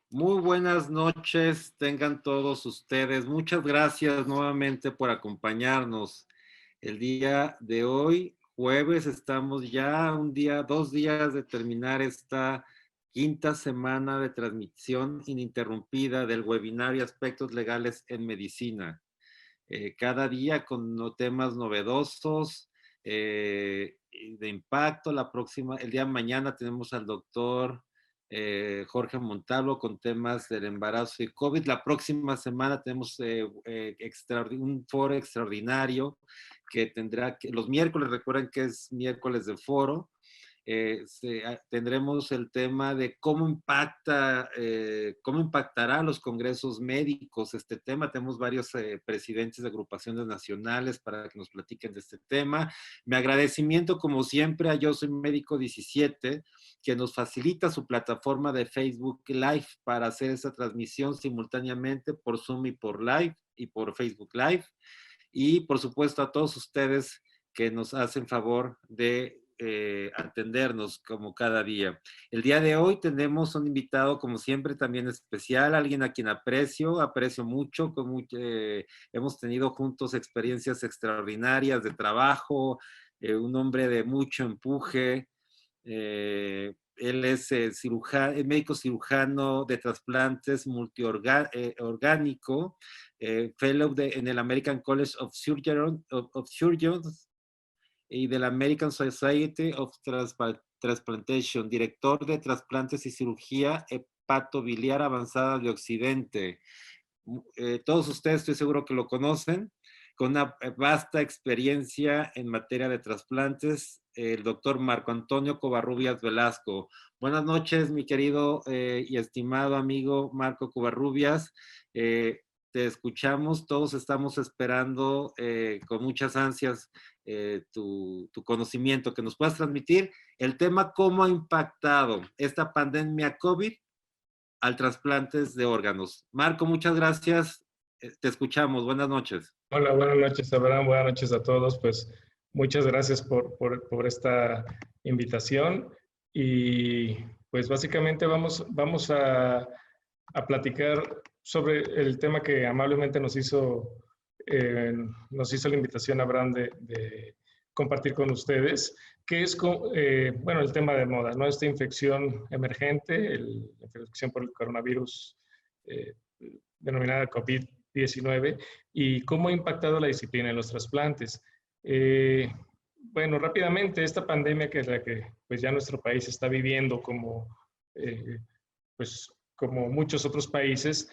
Muy buenas noches, tengan todos ustedes. Muchas gracias nuevamente por acompañarnos. El día de hoy, jueves, estamos ya un día, 2 días de terminar esta quinta semana de transmisión ininterrumpida del webinario Aspectos Legales en Medicina. Cada día con temas novedosos, de impacto. El día de mañana tenemos al doctor Jorge Montalvo con temas del embarazo y COVID. La próxima semana tenemos un foro extraordinario que tendrá los miércoles, recuerden que es miércoles de foro. Tendremos el tema de cómo impactará a los congresos médicos este tema. Tenemos varios presidentes de agrupaciones nacionales para que nos platiquen de este tema. Mi agradecimiento, como siempre, a Yo Soy Médico 17, que nos facilita su plataforma de Facebook Live para hacer esa transmisión simultáneamente por Zoom y por Live y por Facebook Live. Y por supuesto a todos ustedes que nos hacen favor de atendernos como cada día. El día de hoy tenemos un invitado, como siempre, también especial, alguien a quien aprecio mucho, hemos tenido juntos experiencias extraordinarias de trabajo, un hombre de mucho empuje. Él es médico cirujano de trasplantes multiorgánico, fellow en el American College of Surgeons y del American Society of Transplantation, director de trasplantes y cirugía hepatobiliar avanzada de Occidente. Todos ustedes estoy seguro que lo conocen, con una vasta experiencia en materia de trasplantes, el doctor Marco Antonio Covarrubias Velasco. Buenas noches, mi querido y estimado amigo Marco Covarrubias. Te escuchamos, todos estamos esperando con muchas ansias tu conocimiento, que nos puedas transmitir el tema, cómo ha impactado esta pandemia COVID al trasplantes de órganos. Marco, muchas gracias. Te escuchamos. Buenas noches. Hola, buenas noches, Abraham. Buenas noches a todos. Pues muchas gracias por esta invitación. Y pues básicamente vamos a platicar sobre el tema que amablemente nos hizo la invitación, Abraham, de compartir con ustedes, que es, bueno, el tema de moda, ¿no? Esta infección emergente, la infección por el coronavirus denominada COVID-19, y cómo ha impactado la disciplina en los trasplantes. Bueno, rápidamente, esta pandemia que es la que pues ya nuestro país está viviendo pues, como muchos otros países,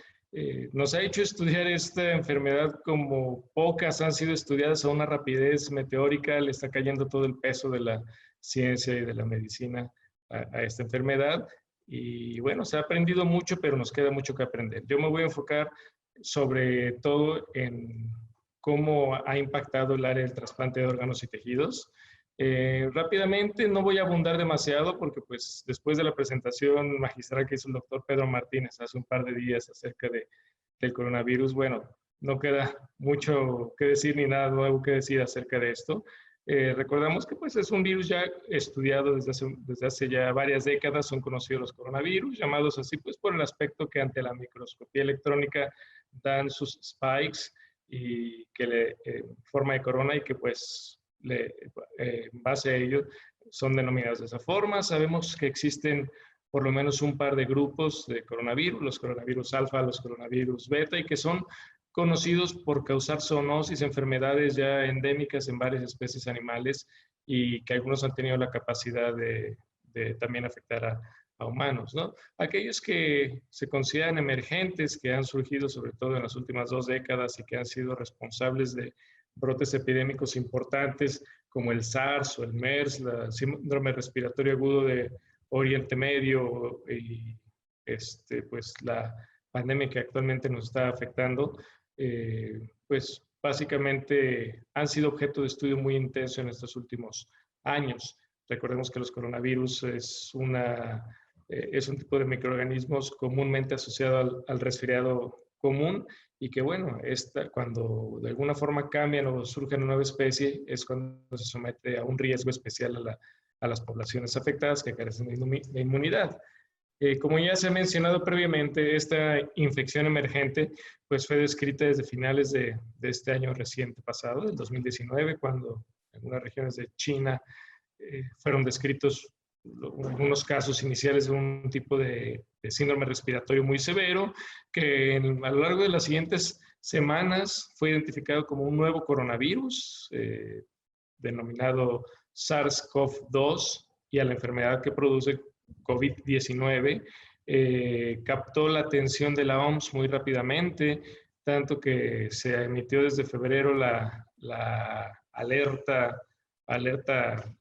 nos ha hecho estudiar esta enfermedad como pocas han sido estudiadas a una rapidez meteórica. Le está cayendo todo el peso de la ciencia y de la medicina a esta enfermedad. Y bueno, se ha aprendido mucho, pero nos queda mucho que aprender. Yo me voy a enfocar sobre todo en cómo ha impactado el área del trasplante de órganos y tejidos. Rápidamente, no voy a abundar demasiado porque pues después de la presentación magistral que hizo el doctor Pedro Martínez hace un par de días acerca del coronavirus, bueno, no queda mucho que decir ni nada nuevo que decir acerca de esto. Recordamos que pues es un virus ya estudiado desde hace ya varias décadas. Son conocidos los coronavirus, llamados así pues por el aspecto que ante la microscopía electrónica dan sus spikes y que le forma de corona, y que pues en base a ello son denominados de esa forma. Sabemos que existen por lo menos un par de grupos de coronavirus, los coronavirus alfa, los coronavirus beta, y que son conocidos por causar zoonosis, enfermedades ya endémicas en varias especies animales, y que algunos han tenido la capacidad de también afectar a humanos, ¿no? Aquellos que se consideran emergentes, que han surgido sobre todo en las últimas 2 décadas y que han sido responsables de brotes epidémicos importantes como el SARS o el MERS, el síndrome respiratorio agudo de Oriente Medio, y pues la pandemia que actualmente nos está afectando, pues básicamente han sido objeto de estudio muy intenso en estos últimos años. Recordemos que los coronavirus es un tipo de microorganismos comúnmente asociado al resfriado común, y que bueno, cuando de alguna forma cambian o surge una nueva especie, es cuando se somete a un riesgo especial a las poblaciones afectadas que carecen de inmunidad. Como ya se ha mencionado previamente, esta infección emergente pues fue descrita desde finales de este año reciente pasado, del 2019, cuando en algunas regiones de China fueron descritos algunos casos iniciales de un tipo de síndrome respiratorio muy severo, que a lo largo de las siguientes semanas fue identificado como un nuevo coronavirus, denominado SARS-CoV-2, y a la enfermedad que produce COVID-19, captó la atención de la OMS muy rápidamente, tanto que se emitió desde febrero la alerta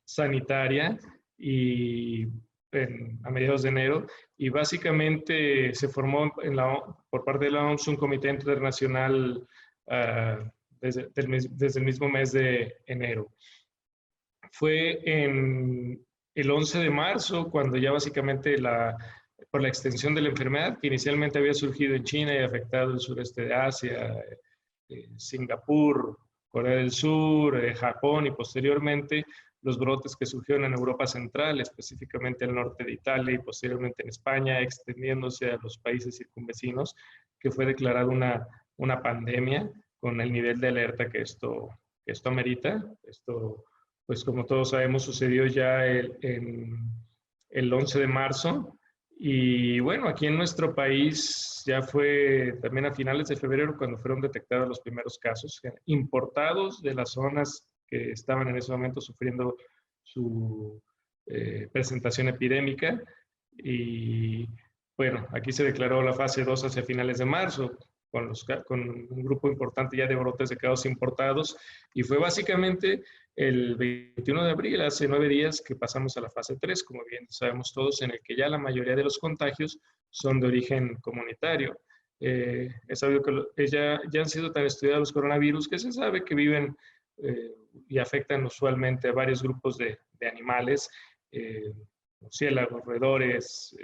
sanitaria y a mediados de enero, y básicamente se formó por parte de la OMS un comité internacional desde el mismo mes de enero. Fue el 11 de marzo cuando ya básicamente por la extensión de la enfermedad, que inicialmente había surgido en China y afectado el sureste de Asia, Singapur, Corea del Sur, Japón, y posteriormente los brotes que surgieron en Europa Central, específicamente al norte de Italia y posteriormente en España, extendiéndose a los países circunvecinos, que fue declarada una pandemia con el nivel de alerta que esto amerita. Esto, pues como todos sabemos, sucedió ya el 11 de marzo. Y bueno, aquí en nuestro país ya fue también a finales de febrero cuando fueron detectados los primeros casos importados de las zonas que estaban en ese momento sufriendo su presentación epidémica. Y bueno, aquí se declaró la fase 2 hacia finales de marzo, con un grupo importante ya de brotes de casos importados, y fue básicamente el 21 de abril, hace 9 días, que pasamos a la fase 3, como bien sabemos todos, en el que ya la mayoría de los contagios son de origen comunitario. Es sabido que ya han sido tan estudiados los coronavirus que se sabe que viven y afectan usualmente a varios grupos de animales, murciélagos, roedores,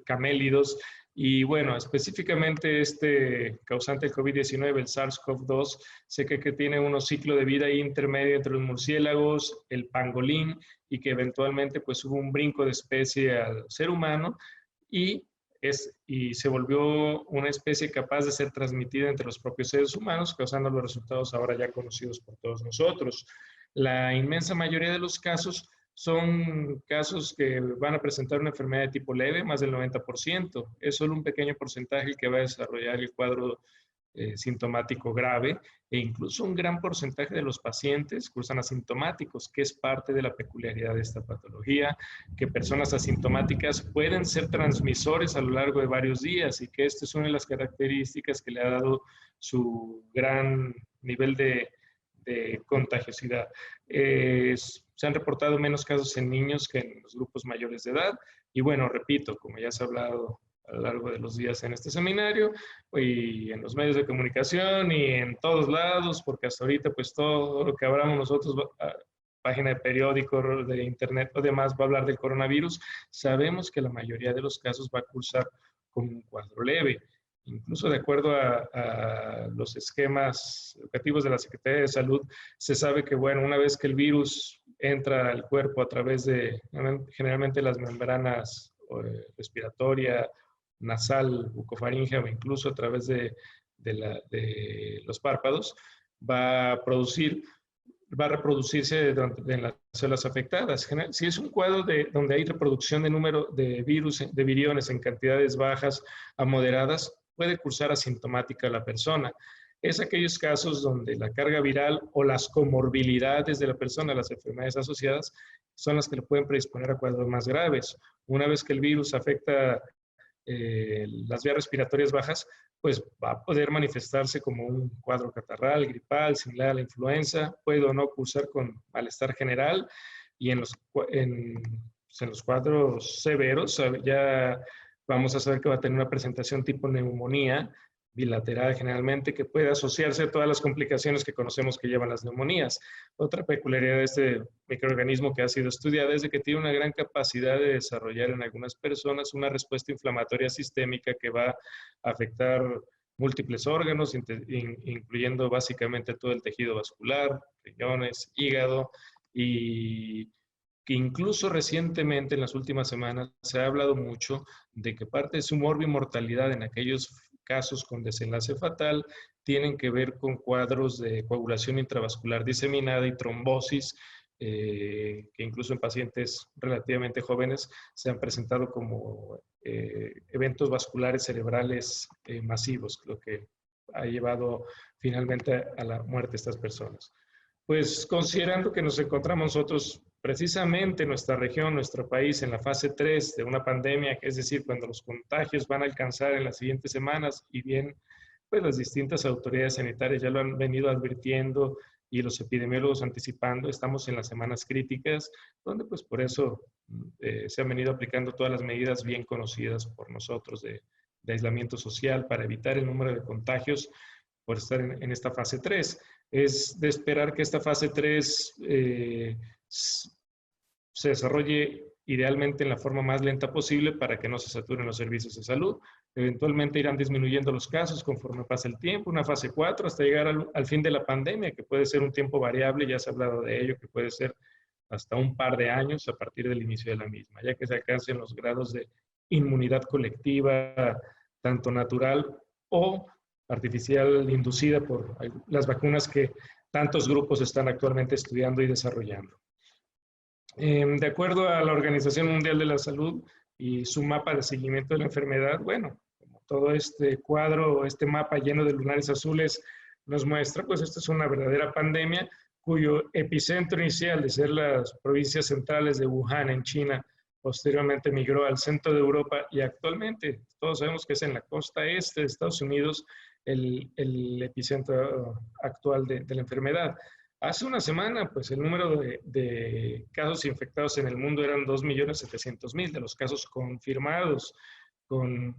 camélidos. Y bueno, específicamente este causante del COVID-19, el SARS-CoV-2, sé que tiene un ciclo de vida intermedio entre los murciélagos, el pangolín, y que eventualmente pues hubo un brinco de especie al ser humano y se volvió una especie capaz de ser transmitida entre los propios seres humanos, causando los resultados ahora ya conocidos por todos nosotros. La inmensa mayoría de los casos son casos que van a presentar una enfermedad de tipo leve, más del 90%. Es solo un pequeño porcentaje el que va a desarrollar el cuadro sintomático grave, e incluso un gran porcentaje de los pacientes cursan asintomáticos, que es parte de la peculiaridad de esta patología, que personas asintomáticas pueden ser transmisores a lo largo de varios días, y que esta es una de las características que le ha dado su gran nivel de contagiosidad. Se han reportado menos casos en niños que en los grupos mayores de edad, y bueno, repito, como ya se ha hablado a lo largo de los días en este seminario y en los medios de comunicación y en todos lados, porque hasta ahorita pues todo lo que hablamos nosotros, página de periódico, de internet o demás, va a hablar del coronavirus. Sabemos que la mayoría de los casos va a cursar como un cuadro leve. Incluso de acuerdo a los esquemas educativos de la Secretaría de Salud, se sabe que, bueno, una vez que el virus entra al cuerpo a través de generalmente las membranas respiratoria, nasal, bucofaringea, o incluso a través de los párpados, va a reproducirse en las células afectadas. Si es un cuadro donde hay reproducción de número de virus, de viriones en cantidades bajas a moderadas, puede cursar asintomática la persona. Es aquellos casos donde la carga viral o las comorbilidades de la persona, las enfermedades asociadas, son las que le pueden predisponer a cuadros más graves. Una vez que el virus afecta las vías respiratorias bajas, pues va a poder manifestarse como un cuadro catarral, gripal, similar a la influenza, puede o no cursar con malestar general, y en los cuadros severos ya vamos a saber que va a tener una presentación tipo neumonía bilateral generalmente, que puede asociarse a todas las complicaciones que conocemos que llevan las neumonías. Otra peculiaridad de este microorganismo que ha sido estudiada es de que tiene una gran capacidad de desarrollar en algunas personas una respuesta inflamatoria sistémica que va a afectar múltiples órganos, incluyendo básicamente todo el tejido vascular, riñones, hígado, y que incluso recientemente, en las últimas semanas, se ha hablado mucho de que parte de su morbimortalidad en aquellos casos con desenlace fatal tienen que ver con cuadros de coagulación intravascular diseminada y trombosis, que incluso en pacientes relativamente jóvenes se han presentado como eventos vasculares cerebrales masivos, lo que ha llevado finalmente a la muerte de estas personas. Pues considerando que nos encontramos nosotros precisamente en nuestra región, nuestro país, en la fase 3 de una pandemia, es decir, cuando los contagios van a alcanzar en las siguientes semanas, y bien, pues las distintas autoridades sanitarias ya lo han venido advirtiendo y los epidemiólogos anticipando, estamos en las semanas críticas, donde pues por eso se han venido aplicando todas las medidas bien conocidas por nosotros de aislamiento social para evitar el número de contagios por estar en esta fase 3. Es de esperar que esta fase 3 se desarrolle idealmente en la forma más lenta posible para que no se saturen los servicios de salud. Eventualmente irán disminuyendo los casos conforme pasa el tiempo, una fase 4 hasta llegar al fin de la pandemia, que puede ser un tiempo variable, ya se ha hablado de ello, que puede ser hasta un par de años a partir del inicio de la misma, ya que se alcancen los grados de inmunidad colectiva, tanto natural o artificial inducida por las vacunas que tantos grupos están actualmente estudiando y desarrollando. De acuerdo a la Organización Mundial de la Salud y su mapa de seguimiento de la enfermedad, bueno, como todo este cuadro, este mapa lleno de lunares azules nos muestra, pues esta es una verdadera pandemia cuyo epicentro inicial de ser las provincias centrales de Wuhan en China, posteriormente migró al centro de Europa y actualmente todos sabemos que es en la costa este de Estados Unidos el epicentro actual de la enfermedad. Hace una semana, pues el número de casos infectados en el mundo eran 2.700.000, de los casos confirmados con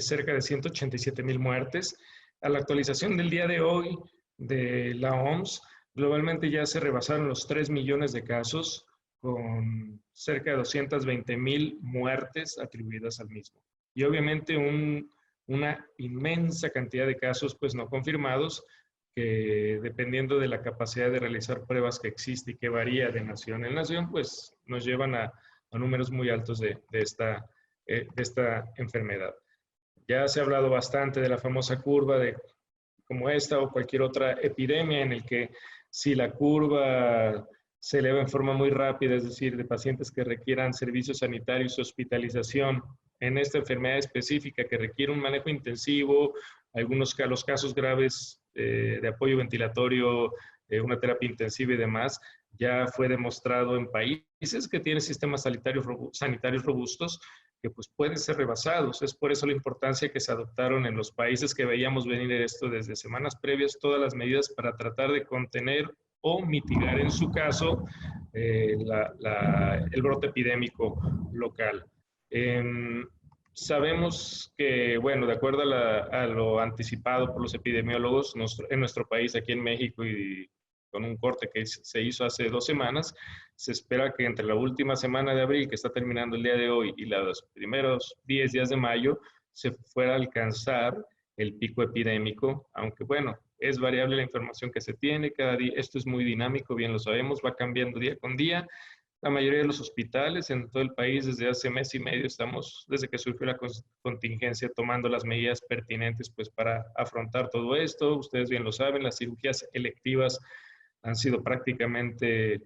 cerca de 187.000 muertes. A la actualización del día de hoy de la OMS, globalmente ya se rebasaron los 3 millones de casos, con cerca de 220.000 muertes atribuidas al mismo. Y obviamente una inmensa cantidad de casos pues no confirmados, que dependiendo de la capacidad de realizar pruebas que existe y que varía de nación en nación, pues nos llevan a números muy altos de esta enfermedad. Ya se ha hablado bastante de la famosa curva de como esta o cualquier otra epidemia en el que si la curva se eleva en forma muy rápida, es decir, de pacientes que requieran servicios sanitarios, hospitalización en esta enfermedad específica que requiere un manejo intensivo, los casos graves de apoyo ventilatorio, una terapia intensiva y demás, ya fue demostrado en países que tienen sistemas sanitarios robustos que pues pueden ser rebasados. Es por eso la importancia que se adoptaron en los países que veíamos venir esto desde semanas previas, todas las medidas para tratar de contener o mitigar en su caso el brote epidémico local. Sabemos que, bueno, de acuerdo a lo anticipado por los epidemiólogos en nuestro país, aquí en México, y con un corte que se hizo hace 2 semanas, se espera que entre la última semana de abril, que está terminando el día de hoy, y los primeros 10 días de mayo, se fuera a alcanzar el pico epidémico, aunque bueno, es variable la información que se tiene, cada día, esto es muy dinámico, bien lo sabemos, va cambiando día con día. La mayoría de los hospitales en todo el país desde hace mes y medio estamos, desde que surgió la contingencia, tomando las medidas pertinentes pues para afrontar todo esto. Ustedes bien lo saben, las cirugías electivas han sido prácticamente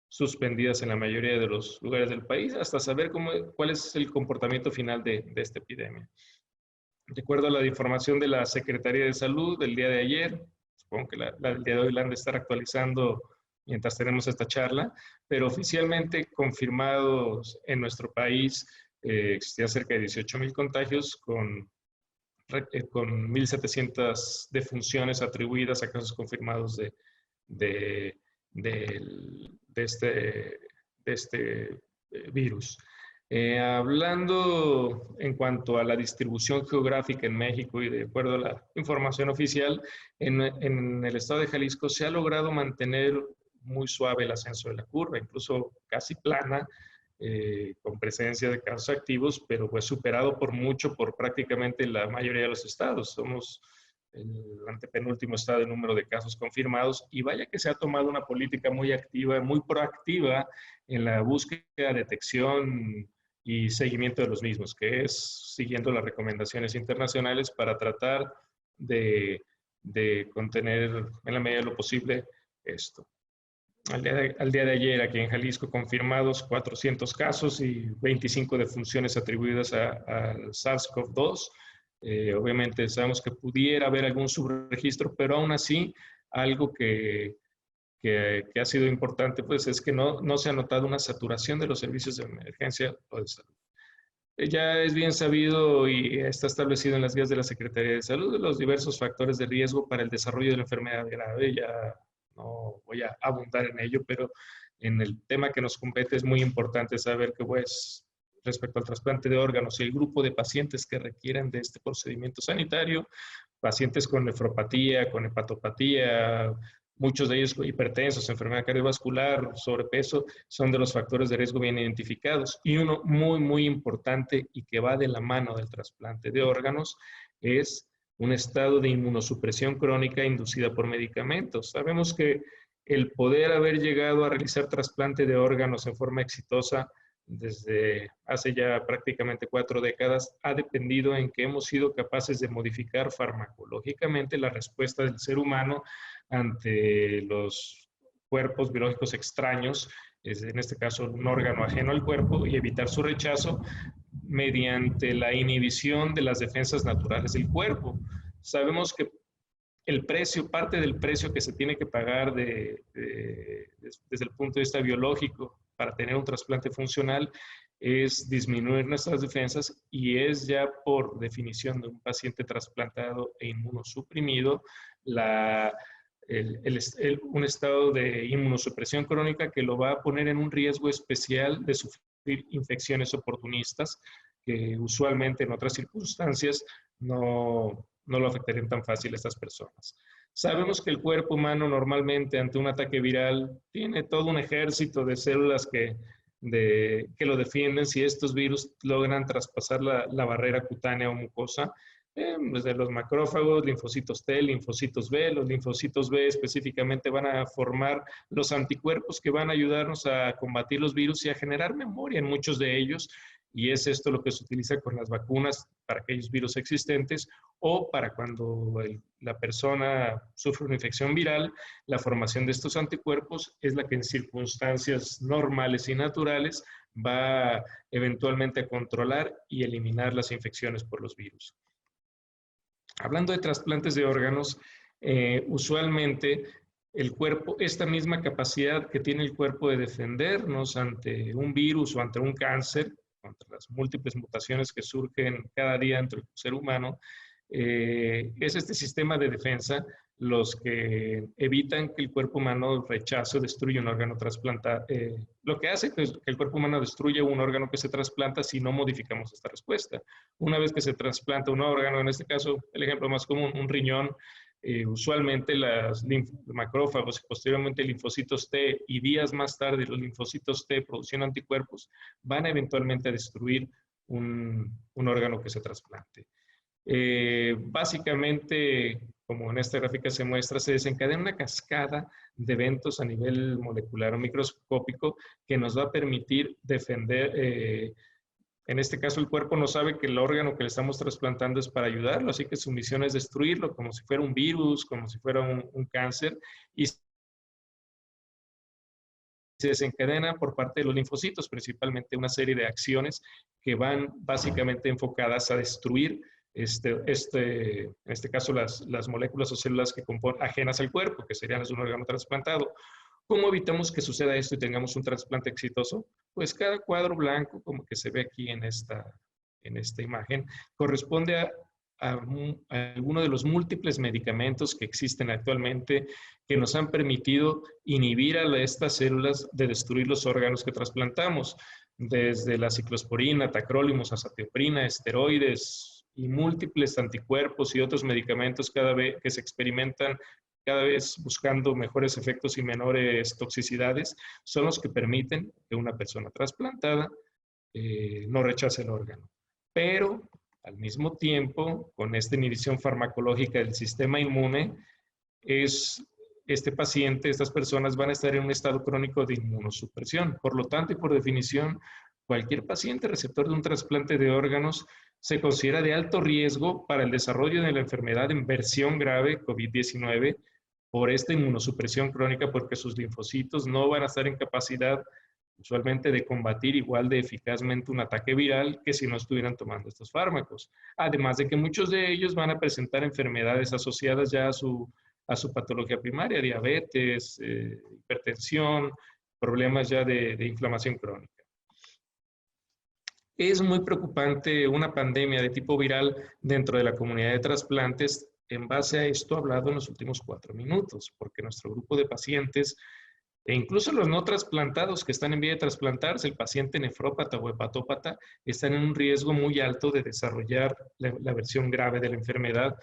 suspendidas en la mayoría de los lugares del país hasta saber cuál es el comportamiento final de esta epidemia. De acuerdo a la información de la Secretaría de Salud del día de ayer, supongo que la del día de hoy la han de estar actualizando mientras tenemos esta charla, pero oficialmente confirmados en nuestro país existía cerca de 18.000 contagios con 1.700 defunciones atribuidas a casos confirmados de este virus. Hablando en cuanto a la distribución geográfica en México y de acuerdo a la información oficial, en el estado de Jalisco se ha logrado mantener muy suave el ascenso de la curva, incluso casi plana, con presencia de casos activos, pero pues superado por mucho por prácticamente la mayoría de los estados. Somos el antepenúltimo está el número de casos confirmados, y vaya que se ha tomado una política muy activa, muy proactiva en la búsqueda, detección y seguimiento de los mismos, que es siguiendo las recomendaciones internacionales para tratar de contener en la medida de lo posible esto. Al día de ayer, aquí en Jalisco, confirmados 400 casos y 25 defunciones atribuidas al SARS-CoV-2. Obviamente sabemos que pudiera haber algún subregistro, pero aún así, algo que ha sido importante, pues es que no se ha notado una saturación de los servicios de emergencia o de salud. Ya es bien sabido y está establecido en las guías de la Secretaría de Salud los diversos factores de riesgo para el desarrollo de la enfermedad grave. Ya no voy a abundar en ello, pero en el tema que nos compete es muy importante saber que, pues, respecto al trasplante de órganos y el grupo de pacientes que requieran de este procedimiento sanitario, pacientes con nefropatía, con hepatopatía, muchos de ellos hipertensos, enfermedad cardiovascular, sobrepeso, son de los factores de riesgo bien identificados. Y uno muy, muy importante y que va de la mano del trasplante de órganos es un estado de inmunosupresión crónica inducida por medicamentos. Sabemos que el poder haber llegado a realizar trasplante de órganos en forma exitosa desde hace ya prácticamente 4 décadas ha dependido en que hemos sido capaces de modificar farmacológicamente la respuesta del ser humano ante los cuerpos biológicos extraños, en este caso un órgano ajeno al cuerpo, y evitar su rechazo mediante la inhibición de las defensas naturales del cuerpo. Sabemos que el precio, parte del precio que se tiene que pagar desde el punto de vista biológico para tener un trasplante funcional es disminuir nuestras defensas, y es ya por definición de un paciente trasplantado e inmunosuprimido un estado de inmunosupresión crónica que lo va a poner en un riesgo especial de sufrir infecciones oportunistas que usualmente en otras circunstancias no lo afectarían tan fácil a estas personas. Sabemos que el cuerpo humano normalmente ante un ataque viral tiene todo un ejército de células que lo defienden si estos virus logran traspasar la barrera cutánea o mucosa, desde los macrófagos, linfocitos T, linfocitos B. Los linfocitos B específicamente van a formar los anticuerpos que van a ayudarnos a combatir los virus y a generar memoria en muchos de ellos, y es esto lo que se utiliza con las vacunas para aquellos virus existentes, o para cuando la persona sufre una infección viral, la formación de estos anticuerpos es la que en circunstancias normales y naturales va eventualmente a controlar y eliminar las infecciones por los virus. Hablando de trasplantes de órganos, usualmente el cuerpo, esta misma capacidad que tiene el cuerpo de defendernos ante un virus o ante un cáncer, ante las múltiples mutaciones que surgen cada día entre el ser humano, es este sistema de defensa los que evitan que el cuerpo humano rechace o destruya un órgano trasplantado. Lo que hace que el cuerpo humano destruya un órgano que se trasplanta si no modificamos esta respuesta. Una vez que se trasplanta un órgano, en este caso, el ejemplo más común, un riñón, usualmente los macrófagos y posteriormente linfocitos T, y días más tarde los linfocitos T produciendo anticuerpos, van eventualmente a destruir un órgano que se trasplante. Básicamente, como en esta gráfica se muestra, se desencadena una cascada de eventos a nivel molecular o microscópico que nos va a permitir defender. En este caso, el cuerpo no sabe que el órgano que le estamos trasplantando es para ayudarlo, así que su misión es destruirlo, como si fuera un virus, como si fuera un cáncer, y se desencadena por parte de los linfocitos, principalmente una serie de acciones que van básicamente enfocadas a destruir en este caso las moléculas o células que componen ajenas al cuerpo, que serían las de un órgano trasplantado. ¿Cómo evitamos que suceda esto y tengamos un trasplante exitoso? Pues cada cuadro blanco, como que se ve aquí en esta imagen, corresponde a alguno de los múltiples medicamentos que existen actualmente que nos han permitido inhibir a estas células de destruir los órganos que trasplantamos, desde la ciclosporina, tacrolimus, azatioprina, esteroides y múltiples anticuerpos y otros medicamentos cada vez que se experimentan, cada vez buscando mejores efectos y menores toxicidades, son los que permiten que una persona trasplantada no rechace el órgano. Pero Al mismo tiempo, con esta inhibición farmacológica del sistema inmune, este paciente, estas personas van a estar en un estado crónico de inmunosupresión. Por lo tanto, y por definición, cualquier paciente receptor de un trasplante de órganos se considera de alto riesgo para el desarrollo de la enfermedad en versión grave COVID-19 por esta inmunosupresión crónica, porque sus linfocitos no van a estar en capacidad usualmente de combatir igual de eficazmente un ataque viral que si no estuvieran tomando estos fármacos. Además de que muchos de ellos van a presentar enfermedades asociadas ya a su patología primaria, diabetes, hipertensión, problemas ya de inflamación crónica. Es muy preocupante una pandemia de tipo viral dentro de la comunidad de trasplantes en base a esto hablado en los últimos 4 minutos, porque nuestro grupo de pacientes, e incluso los no trasplantados que están en vía de trasplantarse, el paciente nefrópata o hepatópata, están en un riesgo muy alto de desarrollar la versión grave de la enfermedad,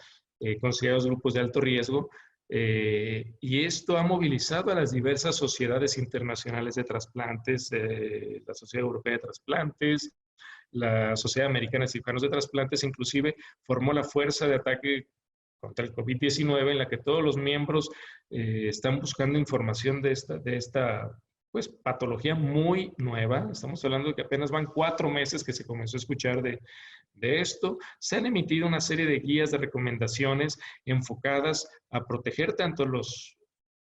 considerados grupos de alto riesgo, y esto ha movilizado a las diversas sociedades internacionales de trasplantes, la Sociedad Europea de Trasplantes, la Sociedad Americana de Cirujanos de Trasplantes, inclusive formó la fuerza de ataque contra el COVID-19, en la que todos los miembros están buscando información de esta pues, patología muy nueva. Estamos hablando de que apenas van 4 meses que se comenzó a escuchar de esto. Se han emitido una serie de guías de recomendaciones enfocadas a proteger tanto los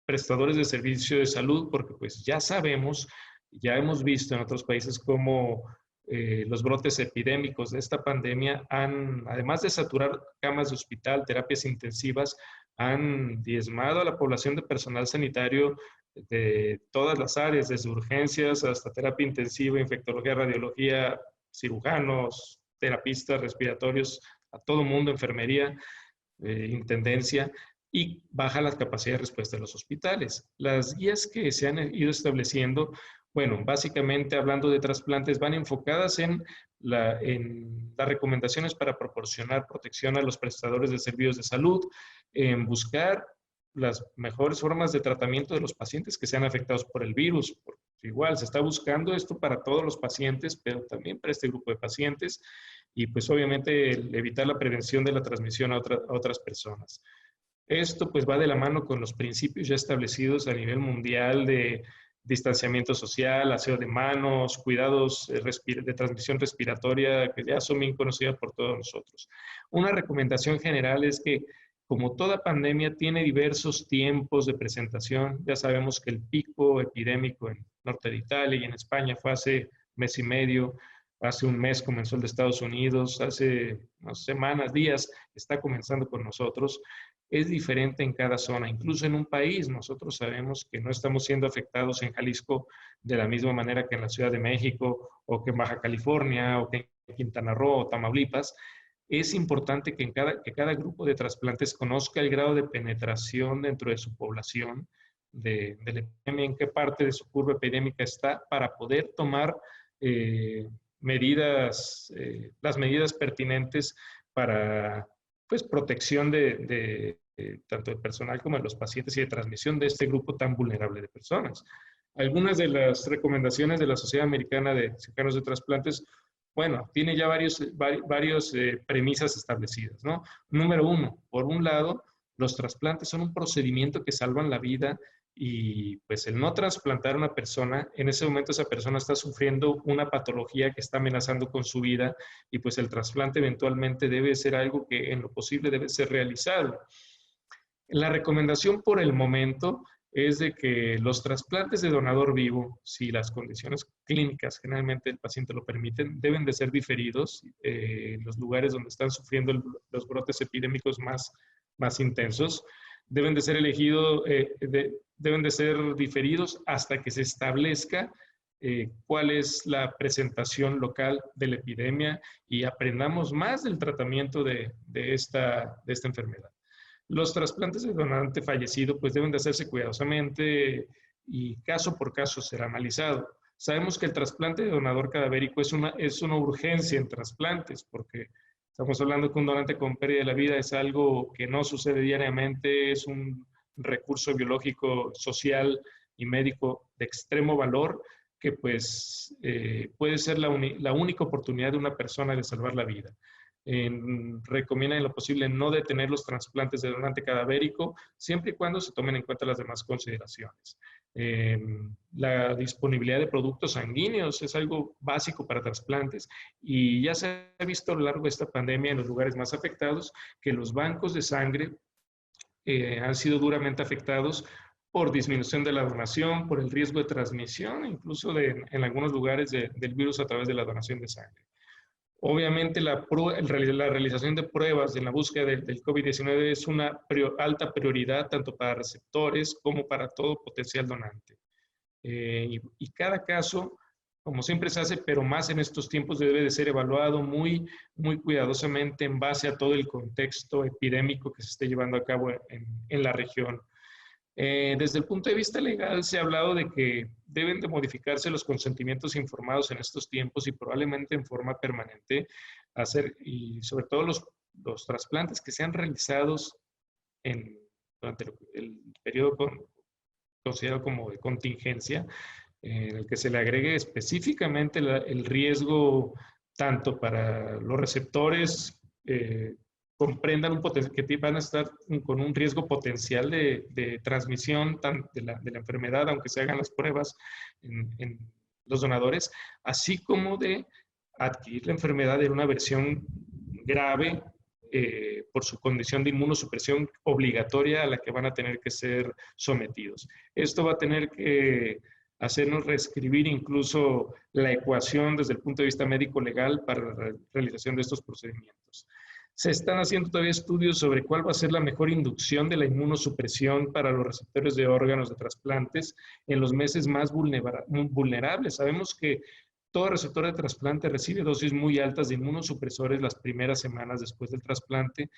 prestadores de servicio de salud, porque pues ya sabemos, ya hemos visto en otros países cómo los brotes epidémicos de esta pandemia han, además de saturar camas de hospital, terapias intensivas, han diezmado a la población de personal sanitario de todas las áreas, desde urgencias hasta terapia intensiva, infectología, radiología, cirujanos, terapistas respiratorios, a todo mundo, enfermería, intendencia, y baja la capacidad de respuesta de los hospitales. Las guías que se han ido estableciendo, bueno, básicamente hablando de trasplantes, van enfocadas en las recomendaciones para proporcionar protección a los prestadores de servicios de salud, en buscar las mejores formas de tratamiento de los pacientes que sean afectados por el virus. Igual, se está buscando esto para todos los pacientes, pero también para este grupo de pacientes, y pues obviamente evitar la prevención de la transmisión a otras personas. Esto pues va de la mano con los principios ya establecidos a nivel mundial de distanciamiento social, aseo de manos, cuidados de transmisión respiratoria, que ya son bien conocidas por todos nosotros. Una recomendación general es que, como toda pandemia, tiene diversos tiempos de presentación. Ya sabemos que el pico epidémico en norte de Italia y en España fue hace mes y medio. Hace un mes comenzó el de Estados Unidos, hace unas semanas, días, está comenzando con nosotros. Es diferente en cada zona, incluso en un país. Nosotros sabemos que no estamos siendo afectados en Jalisco de la misma manera que en la Ciudad de México, o que en Baja California, o que en Quintana Roo, o Tamaulipas. Es importante que cada grupo de trasplantes conozca el grado de penetración dentro de su población, de la epidemia, en qué parte de su curva epidémica está, para poder tomar las medidas pertinentes para pues, protección tanto del personal como de los pacientes y de transmisión de este grupo tan vulnerable de personas. Algunas de las recomendaciones de la Sociedad Americana de Cirujanos de Trasplantes, bueno, tiene ya varias premisas establecidas, ¿no? Número 1, por un lado, los trasplantes son un procedimiento que salvan la vida, y pues el no trasplantar a una persona, en ese momento esa persona está sufriendo una patología que está amenazando con su vida, y pues el trasplante eventualmente debe ser algo que en lo posible debe ser realizado. La recomendación por el momento es de que los trasplantes de donador vivo, si las condiciones clínicas generalmente el paciente lo permiten, deben de ser diferidos en los lugares donde están sufriendo los brotes epidémicos más intensos. Deben de ser deben de ser diferidos hasta que se establezca cuál es la presentación local de la epidemia y aprendamos más del tratamiento de esta enfermedad. Los trasplantes de donante fallecido pues deben de hacerse cuidadosamente y caso por caso será analizado. Sabemos que el trasplante de donador cadavérico es una urgencia en trasplantes, porque estamos hablando que un donante con pérdida de la vida es algo que no sucede diariamente, es un recurso biológico, social y médico de extremo valor, que pues puede ser la única oportunidad de una persona de salvar la vida. recomienda en lo posible no detener los trasplantes de donante cadavérico, siempre y cuando se tomen en cuenta las demás consideraciones. La disponibilidad de productos sanguíneos es algo básico para trasplantes y ya se ha visto a lo largo de esta pandemia en los lugares más afectados que los bancos de sangre han sido duramente afectados por disminución de la donación, por el riesgo de transmisión, incluso en algunos lugares del virus a través de la donación de sangre. Obviamente la realización de pruebas en la búsqueda del COVID-19 es una alta prioridad tanto para receptores como para todo potencial donante. Y cada caso, como siempre se hace, pero más en estos tiempos, debe de ser evaluado muy cuidadosamente en base a todo el contexto epidémico que se esté llevando a cabo en la región. Desde el punto de vista legal se ha hablado de que deben de modificarse los consentimientos informados en estos tiempos y probablemente en forma permanente y sobre todo los trasplantes que sean realizados durante el periodo considerado como de contingencia, en el que se le agregue específicamente el riesgo tanto para los receptores, comprendan que van a estar con un riesgo potencial de transmisión de la enfermedad, aunque se hagan las pruebas en los donadores, así como de adquirir la enfermedad en una versión grave por su condición de inmunosupresión obligatoria a la que van a tener que ser sometidos. Esto va a tener que hacernos reescribir incluso la ecuación desde el punto de vista médico-legal para la realización de estos procedimientos. Se están haciendo todavía estudios sobre cuál va a ser la mejor inducción de la inmunosupresión para los receptores de órganos de trasplantes en los meses más vulnerables. Sabemos que todo receptor de trasplante recibe dosis muy altas de inmunosupresores las primeras semanas después del trasplante,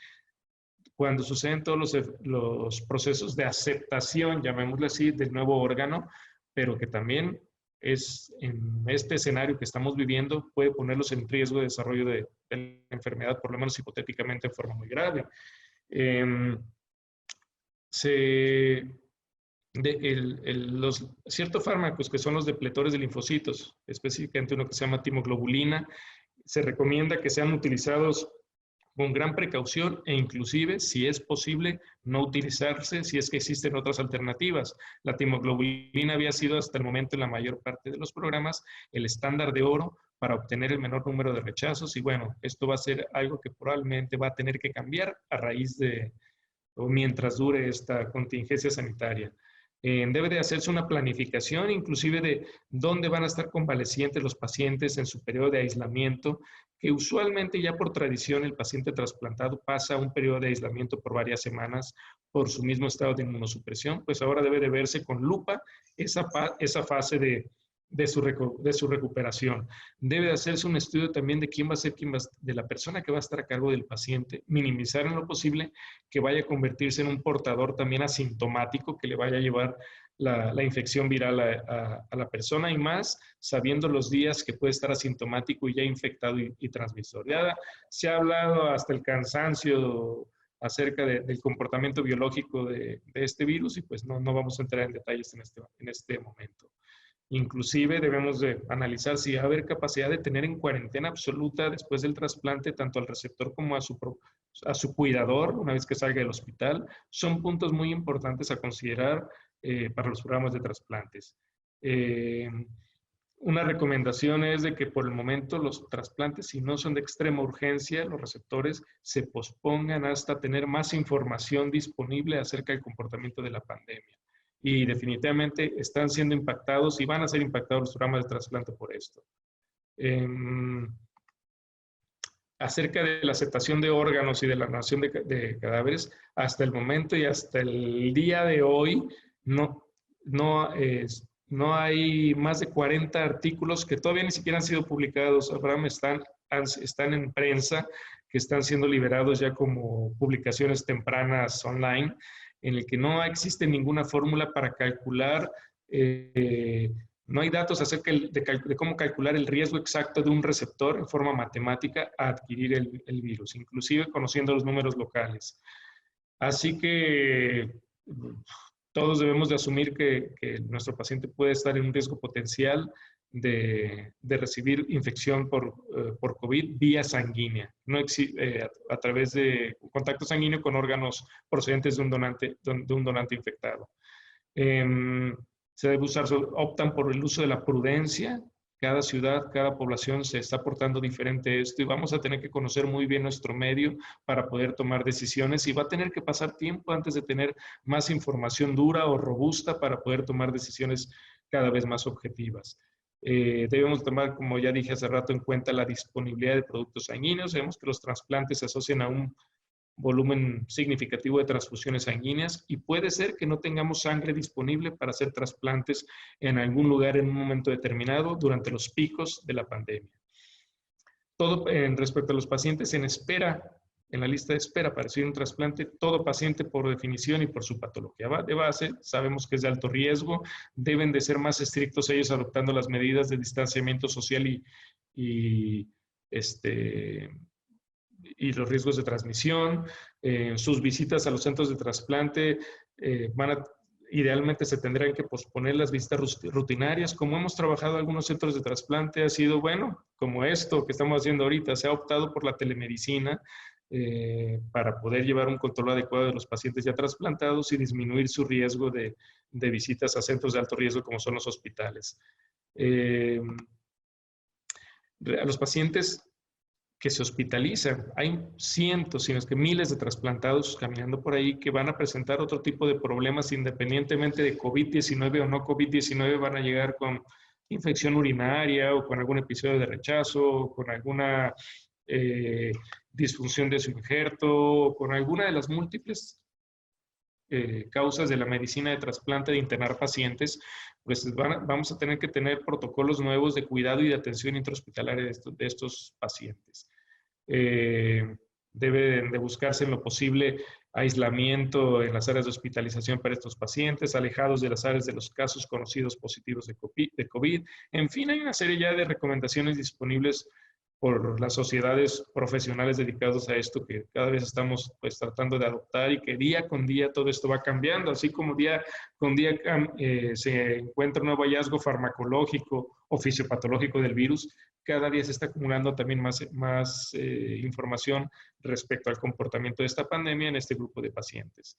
cuando suceden todos los procesos de aceptación, llamémosle así, del nuevo órgano, pero que también en este escenario que estamos viviendo puede ponerlos en riesgo de desarrollo de la enfermedad, por lo menos hipotéticamente en forma muy grave. Ciertos fármacos que son los depletores de linfocitos, específicamente uno que se llama timoglobulina, se recomienda que sean utilizados con gran precaución e inclusive, si es posible, no utilizarse si es que existen otras alternativas. La timoglobulina había sido hasta el momento en la mayor parte de los programas el estándar de oro para obtener el menor número de rechazos y bueno, esto va a ser algo que probablemente va a tener que cambiar a raíz o mientras dure esta contingencia sanitaria. Debe de hacerse una planificación inclusive de dónde van a estar convalecientes los pacientes en su periodo de aislamiento, que usualmente ya por tradición el paciente trasplantado pasa un periodo de aislamiento por varias semanas por su mismo estado de inmunosupresión, pues ahora debe de verse con lupa esa fase de su recuperación. Debe de hacerse un estudio también de de la persona que va a estar a cargo del paciente, minimizar en lo posible que vaya a convertirse en un portador también asintomático que le vaya a llevar la infección viral a la persona y más sabiendo los días que puede estar asintomático y ya infectado y transmisor. Ya se ha hablado hasta el cansancio acerca del comportamiento biológico de este virus y pues no vamos a entrar en detalles en este momento. Inclusive debemos de analizar si va a haber capacidad de tener en cuarentena absoluta después del trasplante tanto al receptor como a su cuidador una vez que salga del hospital. Son puntos muy importantes a considerar para los programas de trasplantes. Una recomendación es de que por el momento los trasplantes, si no son de extrema urgencia, los receptores se pospongan hasta tener más información disponible acerca del comportamiento de la pandemia. Y definitivamente están siendo impactados y van a ser impactados los programas de trasplante por esto. Acerca de la aceptación de órganos y de la donación de cadáveres, hasta el momento y hasta el día de hoy no hay más de 40 artículos que todavía ni siquiera han sido publicados. Abraham, están en prensa, que están siendo liberados ya como publicaciones tempranas online, en el que no existe ninguna fórmula para calcular, no hay datos acerca de cómo calcular el riesgo exacto de un receptor en forma matemática a adquirir el virus, inclusive conociendo los números locales. Así que todos debemos de asumir que nuestro paciente puede estar en un riesgo potencial de recibir infección por COVID vía sanguínea, no a través de contacto sanguíneo con órganos procedentes de un donante infectado. Se debe usar, optan por el uso de la prudencia. Cada ciudad, cada población se está portando diferente a esto y vamos a tener que conocer muy bien nuestro medio para poder tomar decisiones y va a tener que pasar tiempo antes de tener más información dura o robusta para poder tomar decisiones cada vez más objetivas. Debemos tomar, como ya dije hace rato, en cuenta la disponibilidad de productos sanguíneos. Sabemos que los trasplantes se asocian a un volumen significativo de transfusiones sanguíneas y puede ser que no tengamos sangre disponible para hacer trasplantes en algún lugar en un momento determinado durante los picos de la pandemia. Todo en respecto a los pacientes en espera, en la lista de espera para recibir un trasplante, todo paciente por definición y por su patología de base, sabemos que es de alto riesgo, deben de ser más estrictos ellos adoptando las medidas de distanciamiento social y los riesgos de transmisión. Sus visitas a los centros de trasplante idealmente se tendrán que posponer las visitas rutinarias. Como hemos trabajado en algunos centros de trasplante, ha sido bueno, como esto que estamos haciendo ahorita, se ha optado por la telemedicina para poder llevar un control adecuado de los pacientes ya trasplantados y disminuir su riesgo de visitas a centros de alto riesgo como son los hospitales. A los pacientes que se hospitalizan. Hay cientos, sino es que miles de trasplantados caminando por ahí que van a presentar otro tipo de problemas independientemente de COVID-19 o no COVID-19, van a llegar con infección urinaria o con algún episodio de rechazo, o con alguna disfunción de su injerto, o con alguna de las múltiples causas de la medicina de trasplante de internar pacientes, pues vamos a tener que tener protocolos nuevos de cuidado y de atención intrahospitalaria de estos pacientes. Debe de buscarse en lo posible aislamiento en las áreas de hospitalización para estos pacientes, alejados de las áreas de los casos conocidos positivos de COVID. En fin, hay una serie ya de recomendaciones disponibles por las sociedades profesionales dedicadas a esto que cada vez estamos pues tratando de adoptar y que día con día todo esto va cambiando, así como día con día se encuentra un nuevo hallazgo farmacológico o fisiopatológico del virus, cada día se está acumulando también más información respecto al comportamiento de esta pandemia en este grupo de pacientes.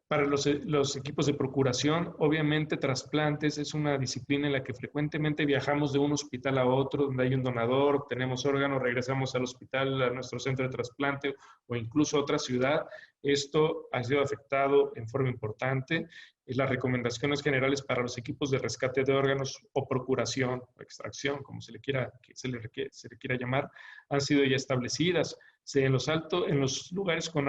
Para los equipos de procuración, obviamente trasplantes es una disciplina en la que frecuentemente viajamos de un hospital a otro, donde hay un donador, obtenemos órganos, regresamos al hospital, a nuestro centro de trasplante o incluso a otra ciudad. Esto ha sido afectado en forma importante. Las recomendaciones generales para los equipos de rescate de órganos o procuración o extracción, como se le quiera llamar, han sido ya establecidas. En los lugares con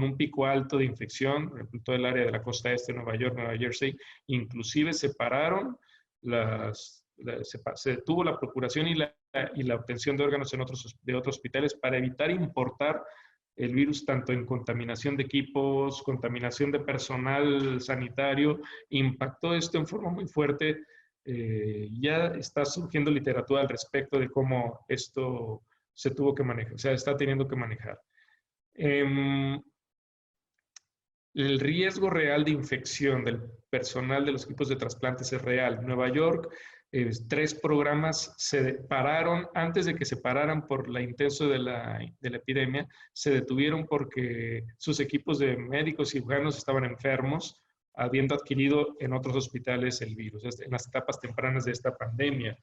un pico alto de infección, por ejemplo, todo el área de la costa este, Nueva York, Nueva Jersey, inclusive separaron se detuvo la procuración y la obtención de órganos de otros hospitales para evitar importar el virus tanto en contaminación de equipos, contaminación de personal sanitario. Impactó esto en forma muy fuerte. Ya está surgiendo literatura al respecto de cómo esto se tuvo que manejar, o sea, está teniendo que manejar. El riesgo real de infección del personal de los equipos de trasplantes es real. En Nueva York, 3 programas se pararon, antes de que se pararan por la intenso de la epidemia, se detuvieron porque sus equipos de médicos y cirujanos estaban enfermos, habiendo adquirido en otros hospitales el virus, en las etapas tempranas de esta pandemia.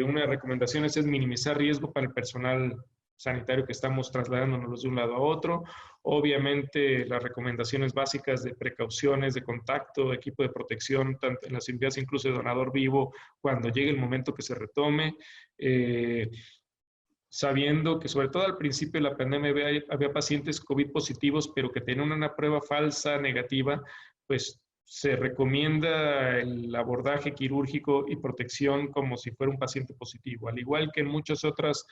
Una de las recomendaciones es minimizar riesgo para el personal sanitario que estamos trasladándonos de un lado a otro. Obviamente, las recomendaciones básicas de precauciones, de contacto, equipo de protección, tanto en las envías incluso de donador vivo, cuando llegue el momento que se retome. Sabiendo que sobre todo al principio de la pandemia había pacientes COVID positivos, pero que tenían una prueba falsa negativa, pues se recomienda el abordaje quirúrgico y protección como si fuera un paciente positivo, al igual que en muchas otras,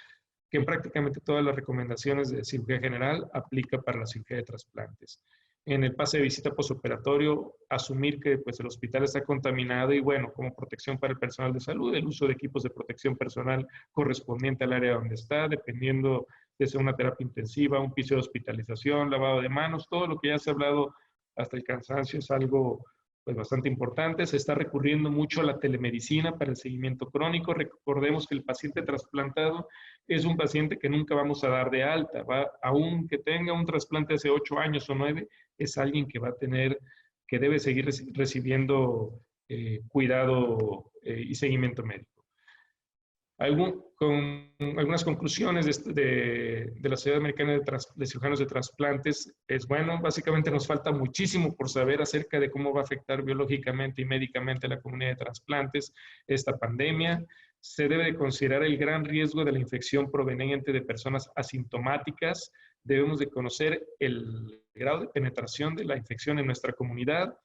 que en prácticamente todas las recomendaciones de cirugía general aplica para la cirugía de trasplantes. En el pase de visita postoperatorio, asumir que pues, el hospital está contaminado y bueno, como protección para el personal de salud, el uso de equipos de protección personal correspondiente al área donde está, dependiendo de ser una terapia intensiva, un piso de hospitalización, lavado de manos, todo lo que ya se ha hablado hasta el cansancio es algo pues bastante importante. Se está recurriendo mucho a la telemedicina para el seguimiento crónico. Recordemos que el paciente trasplantado es un paciente que nunca vamos a dar de alta. Aunque tenga un trasplante hace 8 años o 9, es alguien que va a tener, que debe seguir recibiendo cuidado y seguimiento médico. Con algunas conclusiones de la Sociedad Americana de Cirujanos de Trasplantes es, bueno, básicamente nos falta muchísimo por saber acerca de cómo va a afectar biológicamente y médicamente a la comunidad de trasplantes esta pandemia. Se debe de considerar el gran riesgo de la infección proveniente de personas asintomáticas. Debemos de conocer el grado de penetración de la infección en nuestra comunidad.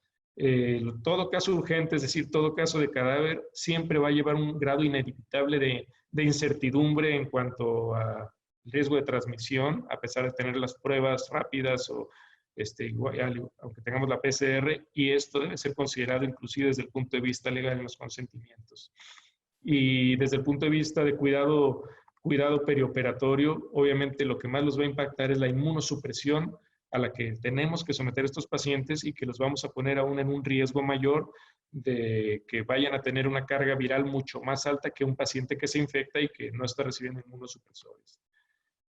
Todo caso urgente, es decir, todo caso de cadáver, siempre va a llevar un grado inevitable de incertidumbre en cuanto a riesgo de transmisión, a pesar de tener las pruebas rápidas o aunque tengamos la PCR, y esto debe ser considerado inclusive desde el punto de vista legal en los consentimientos. Y desde el punto de vista de cuidado perioperatorio, obviamente lo que más los va a impactar es la inmunosupresión a la que tenemos que someter a estos pacientes y que los vamos a poner aún en un riesgo mayor de que vayan a tener una carga viral mucho más alta que un paciente que se infecta y que no está recibiendo inmunosupresores.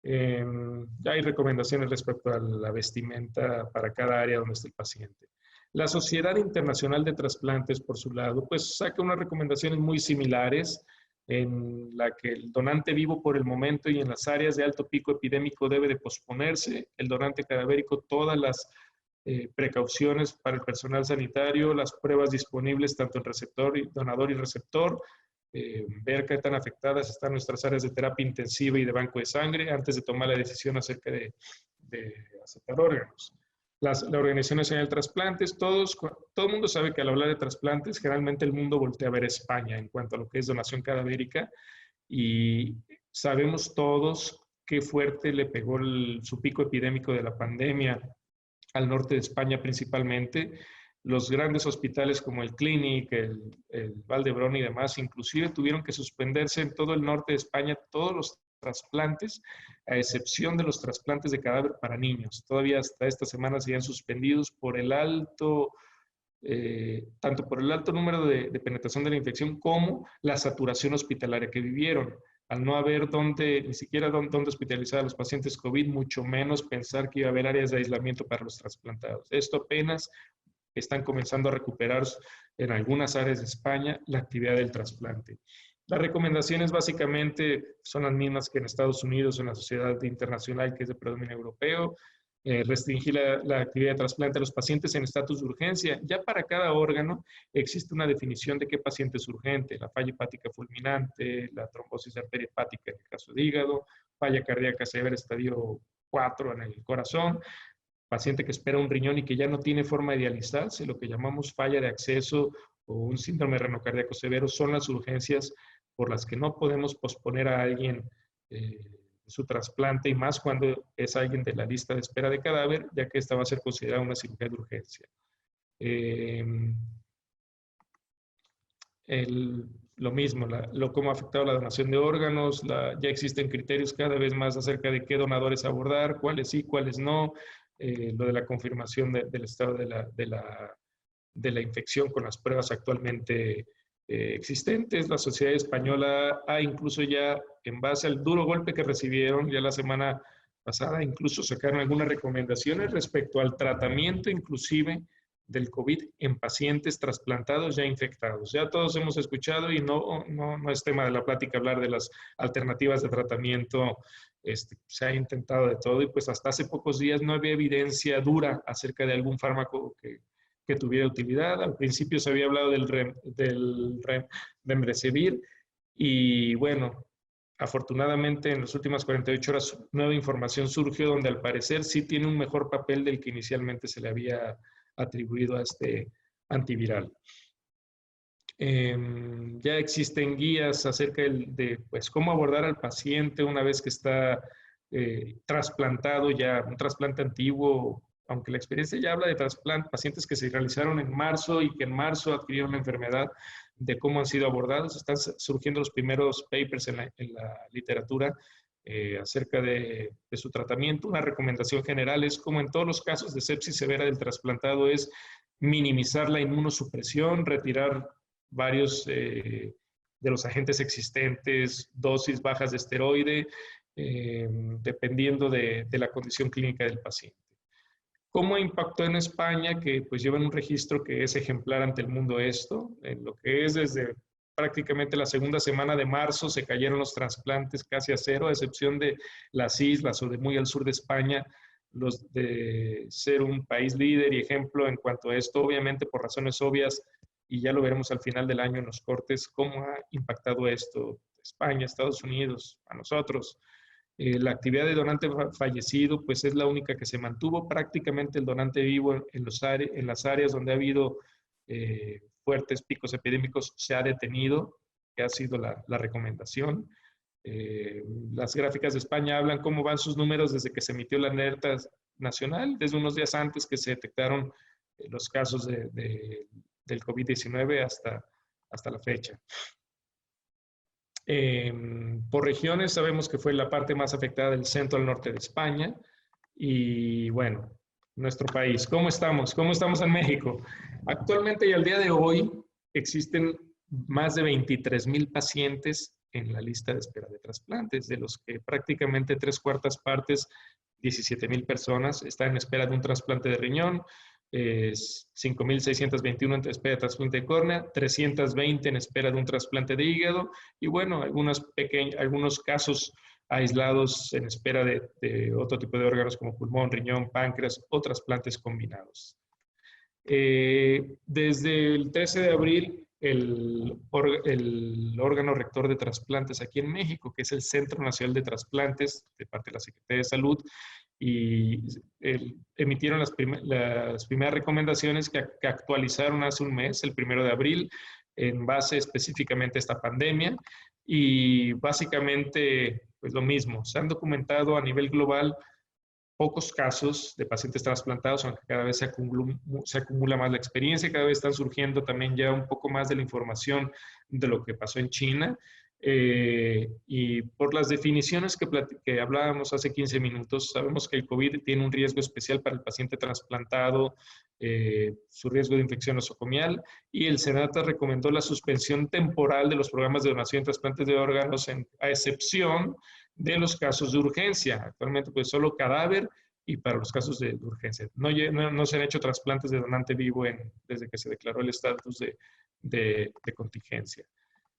Ya hay recomendaciones respecto a la vestimenta para cada área donde esté el paciente. La Sociedad Internacional de Trasplantes, por su lado, pues saca unas recomendaciones muy similares en la que el donante vivo por el momento y en las áreas de alto pico epidémico debe de posponerse, el donante cadavérico, todas las precauciones para el personal sanitario, las pruebas disponibles tanto en receptor, donador y receptor, ver qué tan afectadas están nuestras áreas de terapia intensiva y de banco de sangre antes de tomar la decisión acerca de aceptar órganos. La Organización Nacional de Trasplantes, todo el mundo sabe que al hablar de trasplantes, generalmente el mundo voltea a ver a España en cuanto a lo que es donación cadavérica, y sabemos todos qué fuerte le pegó su pico epidémico de la pandemia al norte de España principalmente. Los grandes hospitales como el Clínic, el Valdebrón y demás, inclusive tuvieron que suspenderse en todo el norte de España todos los trasplantes, a excepción de los trasplantes de cadáver para niños. Todavía hasta esta semana siguen suspendidos por el alto, tanto por el alto número de penetración de la infección como la saturación hospitalaria que vivieron. Al no haber ni siquiera dónde hospitalizar a los pacientes COVID, mucho menos pensar que iba a haber áreas de aislamiento para los trasplantados. Esto apenas están comenzando a recuperar en algunas áreas de España la actividad del trasplante. Las recomendaciones básicamente son las mismas que en Estados Unidos, en la Sociedad Internacional, que es de predominio europeo. Restringir la actividad de trasplante a los pacientes en estatus de urgencia. Ya para cada órgano existe una definición de qué paciente es urgente: la falla hepática fulminante, la trombosis arteria hepática en el caso de hígado, falla cardíaca severa estadio 4 en el corazón, paciente que espera un riñón y que ya no tiene forma de dializarse, lo que llamamos falla de acceso o un síndrome renocardíaco severo, son las urgencias por las que no podemos posponer a alguien su trasplante, y más cuando es alguien de la lista de espera de cadáver, ya que esta va a ser considerada una cirugía de urgencia. Lo mismo, cómo ha afectado la donación de órganos, ya existen criterios cada vez más acerca de qué donadores abordar, cuáles sí, cuáles no, lo de la confirmación del estado de la infección con las pruebas actualmente existentes. La Sociedad Española incluso ya, en base al duro golpe que recibieron ya la semana pasada, incluso sacaron algunas recomendaciones respecto al tratamiento inclusive del COVID en pacientes trasplantados ya infectados. Ya todos hemos escuchado, y no es tema de la plática hablar de las alternativas de tratamiento. Se ha intentado de todo, y pues hasta hace pocos días no había evidencia dura acerca de algún fármaco que tuviera utilidad. Al principio se había hablado del Remdesivir, y bueno, afortunadamente en las últimas 48 horas nueva información surgió donde al parecer sí tiene un mejor papel del que inicialmente se le había atribuido a este antiviral. Ya existen guías acerca de pues, cómo abordar al paciente una vez que está trasplantado, ya un trasplante antiguo, aunque la experiencia ya habla de pacientes que se realizaron en marzo y que en marzo adquirieron la enfermedad, de cómo han sido abordados. Están surgiendo los primeros papers en la literatura acerca de su tratamiento. Una recomendación general es, como en todos los casos de sepsis severa del trasplantado, es minimizar la inmunosupresión, retirar varios de los agentes existentes, dosis bajas de esteroide, dependiendo de la condición clínica del paciente. ¿Cómo impactó en España? Que pues llevan un registro que es ejemplar ante el mundo esto, en lo que es desde prácticamente la segunda semana de marzo se cayeron los trasplantes casi a cero, a excepción de las islas o de muy al sur de España, los de ser un país líder y ejemplo en cuanto a esto, obviamente por razones obvias, y ya lo veremos al final del año en los cortes, cómo ha impactado esto España, Estados Unidos, a nosotros. La actividad de donante fallecido, pues es la única que se mantuvo. Prácticamente el donante vivo en las áreas donde ha habido fuertes picos epidémicos se ha detenido, que ha sido la recomendación. Las gráficas de España hablan cómo van sus números desde que se emitió la alerta nacional, desde unos días antes que se detectaron los casos del COVID-19 hasta la fecha. Por regiones sabemos que fue la parte más afectada del centro al norte de España y bueno, nuestro país. ¿Cómo estamos? ¿Cómo estamos en México? Actualmente y al día de hoy existen más de 23,000 pacientes en la lista de espera de trasplantes, de los que prácticamente 3/4 partes, 17,000 personas, están en espera de un trasplante de riñón, 5,621 en espera de trasplante de córnea, 320 en espera de un trasplante de hígado y bueno, algunos casos aislados en espera de otro tipo de órganos como pulmón, riñón, páncreas o trasplantes combinados. Desde el 13 de abril, el órgano rector de trasplantes aquí en México, que es el Centro Nacional de Trasplantes, de parte de la Secretaría de Salud, y emitieron las primeras recomendaciones que actualizaron hace un mes, el 1 de abril, en base específicamente a esta pandemia. Y básicamente, pues lo mismo, se han documentado a nivel global pocos casos de pacientes trasplantados, aunque cada vez se acumula más la experiencia, cada vez están surgiendo también ya un poco más de la información de lo que pasó en China. Y por las definiciones que hablábamos hace 15 minutos, sabemos que el COVID tiene un riesgo especial para el paciente trasplantado, su riesgo de infección nosocomial, y el SENATA recomendó la suspensión temporal de los programas de donación y trasplantes de órganos a excepción de los casos de urgencia. Actualmente, pues solo cadáver y para los casos de urgencia. No se han hecho trasplantes de donante vivo desde que se declaró el estatus de contingencia.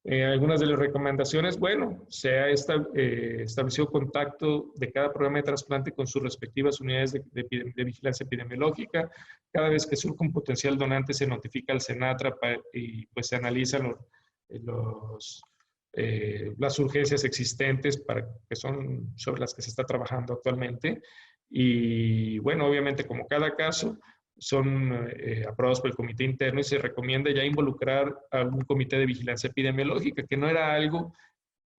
Algunas de las recomendaciones, bueno, se ha establecido contacto de cada programa de trasplante con sus respectivas unidades de vigilancia epidemiológica. Cada vez que surge un potencial donante se notifica al SENATRA y pues se analizan las urgencias existentes que son sobre las que se está trabajando actualmente. Y bueno, obviamente como cada caso son aprobados por el comité interno y se recomienda ya involucrar a algún comité de vigilancia epidemiológica, que no era algo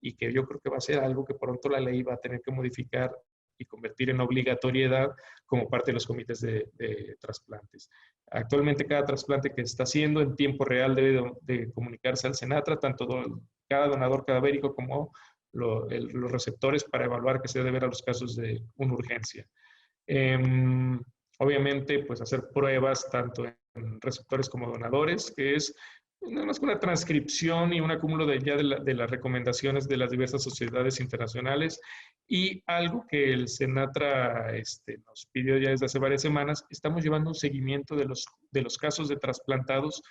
y que yo creo que va a ser algo que pronto la ley va a tener que modificar y convertir en obligatoriedad como parte de los comités de trasplantes. Actualmente cada trasplante que está haciendo en tiempo real debe de comunicarse al SENATRA, tanto cada donador cadavérico como los receptores para evaluar que se debe ver a los casos de una urgencia. Obviamente, pues hacer pruebas tanto en receptores como donadores, que es nada más que una transcripción y un acúmulo de las recomendaciones de las diversas sociedades internacionales. Y algo que el SENATRA nos pidió ya desde hace varias semanas, estamos llevando un seguimiento de los casos de trasplantados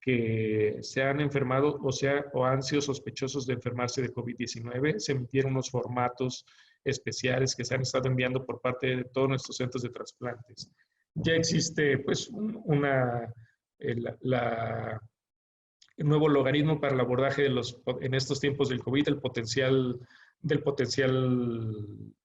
que se han enfermado o han sido sospechosos de enfermarse de COVID-19. Se emitieron unos formatos especiales que se han estado enviando por parte de todos nuestros centros de trasplantes. Ya existe pues el nuevo logaritmo para el abordaje en estos tiempos del COVID, del potencial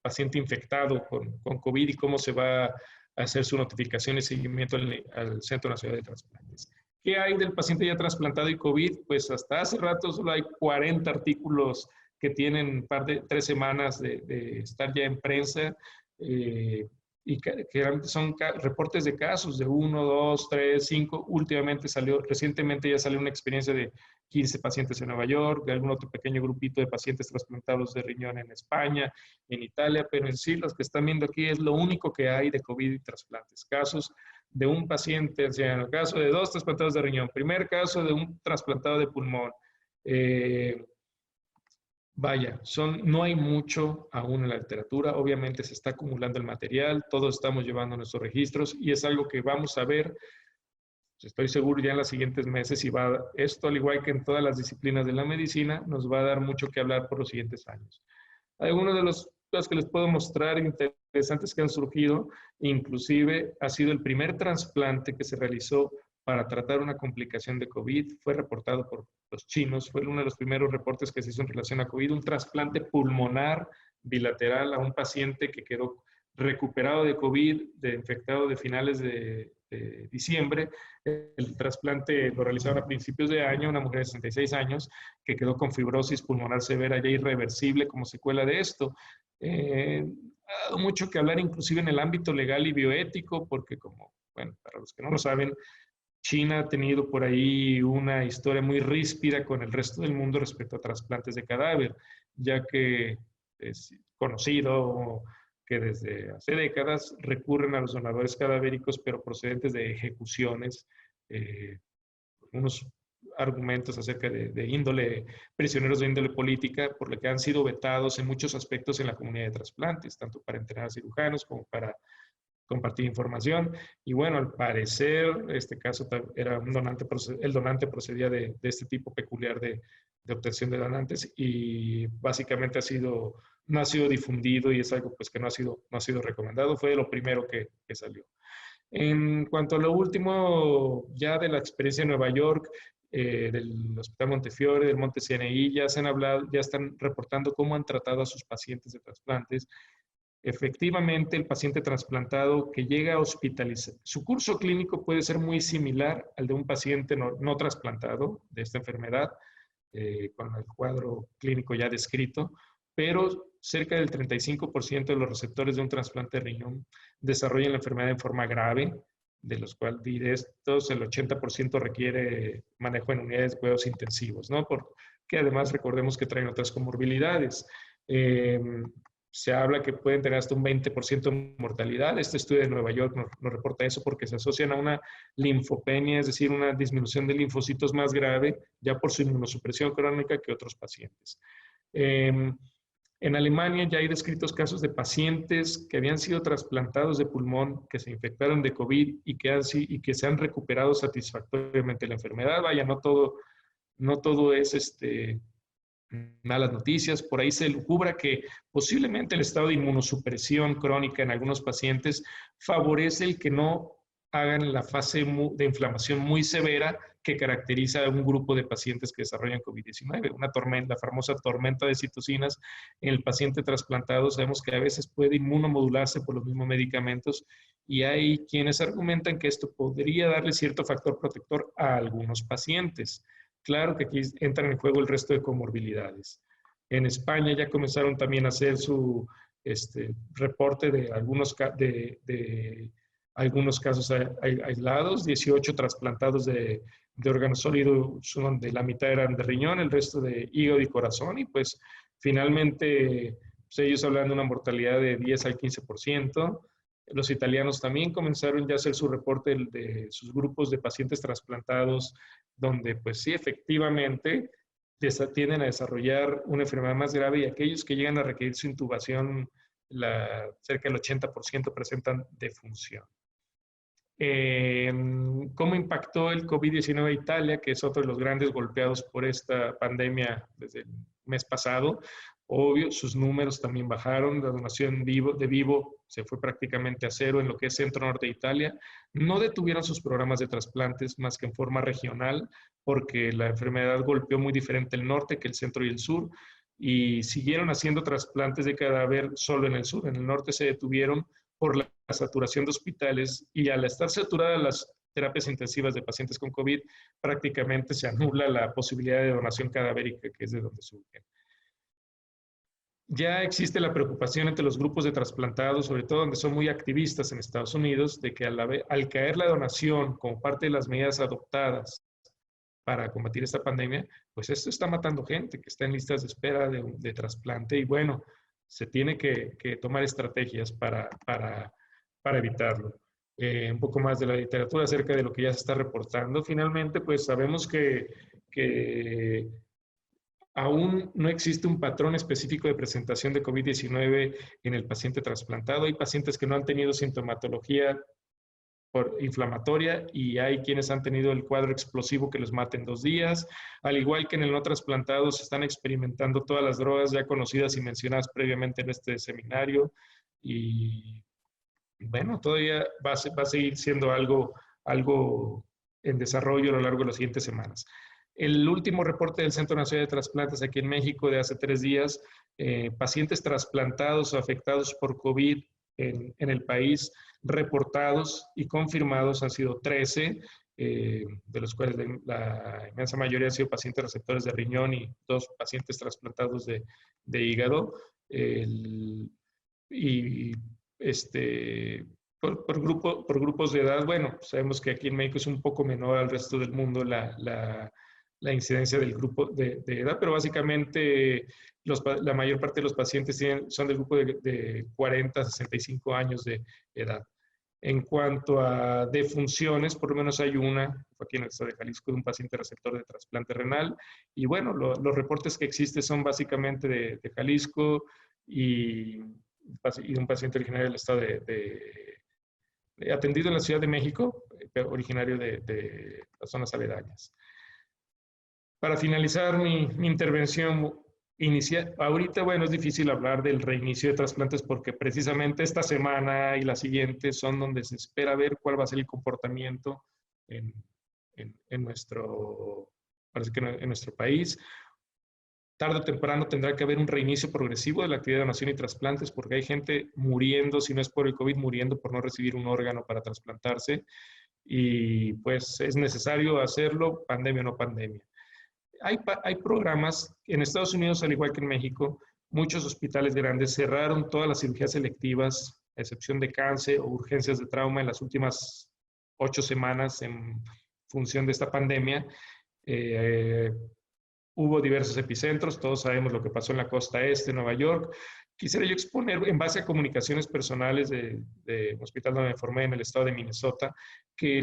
paciente infectado con COVID y cómo se va a hacer su notificación y seguimiento al Centro Nacional de Trasplantes. ¿Qué hay del paciente ya trasplantado y COVID? Pues hasta hace rato solo hay 40 artículos que tienen 3 semanas de estar ya en prensa y que son reportes de casos de 1, 2, 3, 5. Recientemente ya salió una experiencia de 15 pacientes en Nueva York, de algún otro pequeño grupito de pacientes trasplantados de riñón en España, en Italia, pero en sí los que están viendo aquí es lo único que hay de COVID y trasplantes. Casos de un paciente anciano, caso de 2 trasplantados de riñón, primer caso de un trasplantado de pulmón. Vaya, no hay mucho aún en la literatura, obviamente se está acumulando el material, todos estamos llevando nuestros registros y es algo que vamos a ver, estoy seguro ya en los siguientes meses y esto, al igual que en todas las disciplinas de la medicina, nos va a dar mucho que hablar por los siguientes años. Algunos de los cosas que les puedo mostrar interesantes que han surgido, inclusive ha sido el primer trasplante que se realizó para tratar una complicación de COVID, fue reportado por los chinos, fue uno de los primeros reportes que se hizo en relación a COVID, un trasplante pulmonar bilateral a un paciente que quedó recuperado de COVID, infectado de finales de diciembre. El trasplante lo realizaron a principios de año, una mujer de 66 años que quedó con fibrosis pulmonar severa ya irreversible como secuela de esto. Ha dado mucho que hablar inclusive en el ámbito legal y bioético, porque como, bueno, para los que no lo saben, China ha tenido por ahí una historia muy ríspida con el resto del mundo respecto a trasplantes de cadáver, ya que es conocido que desde hace décadas recurren a los donadores cadavéricos, pero procedentes de ejecuciones, unos argumentos acerca de índole, prisioneros de índole política, por lo que han sido vetados en muchos aspectos en la comunidad de trasplantes, tanto para entrenar cirujanos como para compartir información. Y bueno, al parecer, este caso era un donante, el donante procedía de este tipo peculiar de obtención de donantes y básicamente no ha sido difundido y es algo pues que no ha sido recomendado. Fue lo primero que salió. En cuanto a lo último, ya de la experiencia en Nueva York, del Hospital Montefiore, del Monte CNI, ya están reportando cómo han tratado a sus pacientes de trasplantes. Efectivamente, el paciente trasplantado que llega a hospitalizar, su curso clínico puede ser muy similar al de un paciente no trasplantado de esta enfermedad, con el cuadro clínico ya descrito, pero cerca del 35% de los receptores de un trasplante de riñón desarrollan la enfermedad en forma grave, de los cuales de estos el 80% requiere manejo en unidades de cuidados intensivos, ¿no? Porque además recordemos que traen otras comorbilidades. Se habla que pueden tener hasta un 20% de mortalidad. Este estudio de Nueva York nos reporta eso porque se asocian a una linfopenia, es decir, una disminución de linfocitos más grave, ya por su inmunosupresión crónica que otros pacientes. En Alemania ya hay descritos casos de pacientes que habían sido trasplantados de pulmón, que se infectaron de COVID y que se han recuperado satisfactoriamente de la enfermedad. Vaya, no todo es malas noticias. Por ahí se lucubra que posiblemente el estado de inmunosupresión crónica en algunos pacientes favorece el que no hagan la fase de inflamación muy severa que caracteriza a un grupo de pacientes que desarrollan COVID-19. La famosa tormenta de citocinas en el paciente trasplantado, sabemos que a veces puede inmunomodularse por los mismos medicamentos y hay quienes argumentan que esto podría darle cierto factor protector a algunos pacientes. Claro que aquí entran en juego el resto de comorbilidades. En España ya comenzaron también a hacer su reporte de algunos casos aislados, 18 trasplantados de órganos sólidos, donde la mitad eran de riñón, el resto de hígado y corazón, y pues finalmente pues ellos hablan de una mortalidad de 10 al 15%. Los italianos también comenzaron ya a hacer su reporte de sus grupos de pacientes trasplantados, donde pues sí, efectivamente, tienden a desarrollar una enfermedad más grave y aquellos que llegan a requerir su intubación, cerca del 80% presentan defunción. ¿Cómo impactó el COVID-19 a Italia, que es otro de los grandes golpeados por esta pandemia desde el mes pasado? Obvio, sus números también bajaron, la donación de vivo se fue prácticamente a cero en lo que es centro-norte de Italia. No detuvieron sus programas de trasplantes más que en forma regional, porque la enfermedad golpeó muy diferente el norte que el centro y el sur, y siguieron haciendo trasplantes de cadáver solo en el sur. En el norte se detuvieron por la saturación de hospitales y al estar saturadas las terapias intensivas de pacientes con COVID, prácticamente se anula la posibilidad de donación cadavérica, que es de donde surgen. Ya existe la preocupación entre los grupos de trasplantados, sobre todo donde son muy activistas en Estados Unidos, de que al caer la donación como parte de las medidas adoptadas para combatir esta pandemia, pues esto está matando gente que está en listas de espera de trasplante y bueno, se tiene que tomar estrategias para evitarlo. un poco más de la literatura acerca de lo que ya se está reportando. Finalmente, pues sabemos que aún no existe un patrón específico de presentación de COVID-19 en el paciente trasplantado. Hay pacientes que no han tenido sintomatología inflamatoria y hay quienes han tenido el cuadro explosivo que los mata en 2 días. Al igual que en el no trasplantado, se están experimentando todas las drogas ya conocidas y mencionadas previamente en este seminario. Y bueno, todavía va a seguir siendo algo en desarrollo a lo largo de las siguientes semanas. El último reporte del Centro Nacional de Trasplantes aquí en México de hace 3 días, pacientes trasplantados o afectados por COVID en el país, reportados y confirmados han sido 13, de los cuales la inmensa mayoría han sido pacientes receptores de riñón y 2 pacientes trasplantados de hígado. Y por grupos de edad, bueno, sabemos que aquí en México es un poco menor al resto del mundo la incidencia del grupo de edad, pero básicamente la mayor parte de los pacientes son del grupo de 40 a 65 años de edad. En cuanto a defunciones, por lo menos hay una, aquí en el estado de Jalisco, de un paciente receptor de trasplante renal. Y bueno, los reportes que existen son básicamente de Jalisco y un paciente originario del estado atendido en la Ciudad de México, originario de las zonas aledañas. Para finalizar mi intervención inicial, ahorita, bueno, es difícil hablar del reinicio de trasplantes porque precisamente esta semana y la siguiente son donde se espera ver cuál va a ser el comportamiento en nuestro país. Tarde o temprano tendrá que haber un reinicio progresivo de la actividad de donación y trasplantes porque hay gente muriendo, si no es por el COVID, muriendo por no recibir un órgano para trasplantarse. Y pues es necesario hacerlo, pandemia o no pandemia. Hay programas, en Estados Unidos, al igual que en México, muchos hospitales grandes cerraron todas las cirugías selectivas, a excepción de cáncer o urgencias de trauma en las últimas 8 semanas en función de esta pandemia. Hubo diversos epicentros, todos sabemos lo que pasó en la costa este, Nueva York. Quisiera yo exponer, en base a comunicaciones personales de un hospital donde me formé en el estado de Minnesota, que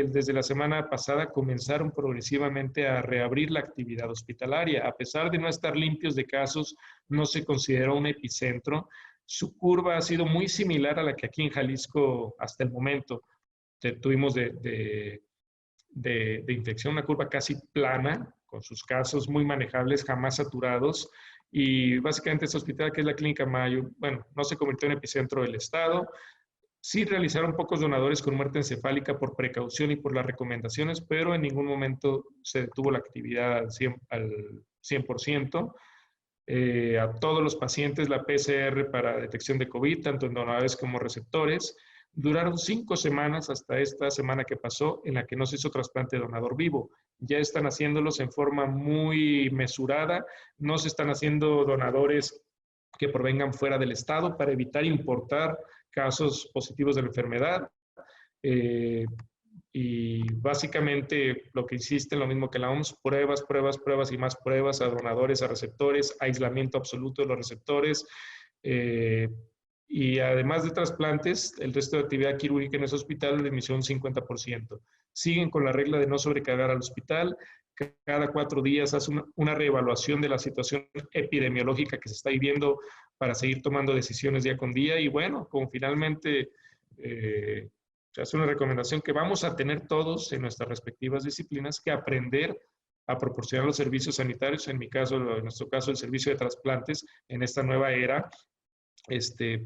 desde la semana pasada comenzaron progresivamente a reabrir la actividad hospitalaria. A pesar de no estar limpios de casos, no se consideró un epicentro. Su curva ha sido muy similar a la que aquí en Jalisco hasta el momento tuvimos de infección, una curva casi plana, con sus casos muy manejables, jamás saturados. Y básicamente este hospital, que es la Clínica Mayo, bueno, no se convirtió en epicentro del estado. Sí realizaron pocos donadores con muerte encefálica por precaución y por las recomendaciones, pero en ningún momento se detuvo la actividad al 100%. A todos los pacientes la PCR para detección de COVID, tanto en donadores como receptores. Duraron 5 semanas hasta esta semana que pasó en la que no se hizo trasplante de donador vivo. Ya están haciéndolos en forma muy mesurada. No se están haciendo donadores que provengan fuera del estado para evitar importar casos positivos de la enfermedad. Y básicamente lo que insiste, lo mismo que la OMS, pruebas, pruebas, pruebas y más pruebas a donadores, a receptores, aislamiento absoluto de los receptores. Y además de trasplantes, el resto de actividad quirúrgica en ese hospital disminuyó un 50%. Siguen con la regla de no sobrecargar al hospital. Cada 4 días hace una reevaluación de la situación epidemiológica que se está viviendo para seguir tomando decisiones día con día. Y bueno, como finalmente se hace una recomendación que vamos a tener todos en nuestras respectivas disciplinas que aprender a proporcionar los servicios sanitarios, en nuestro caso, el servicio de trasplantes en esta nueva era,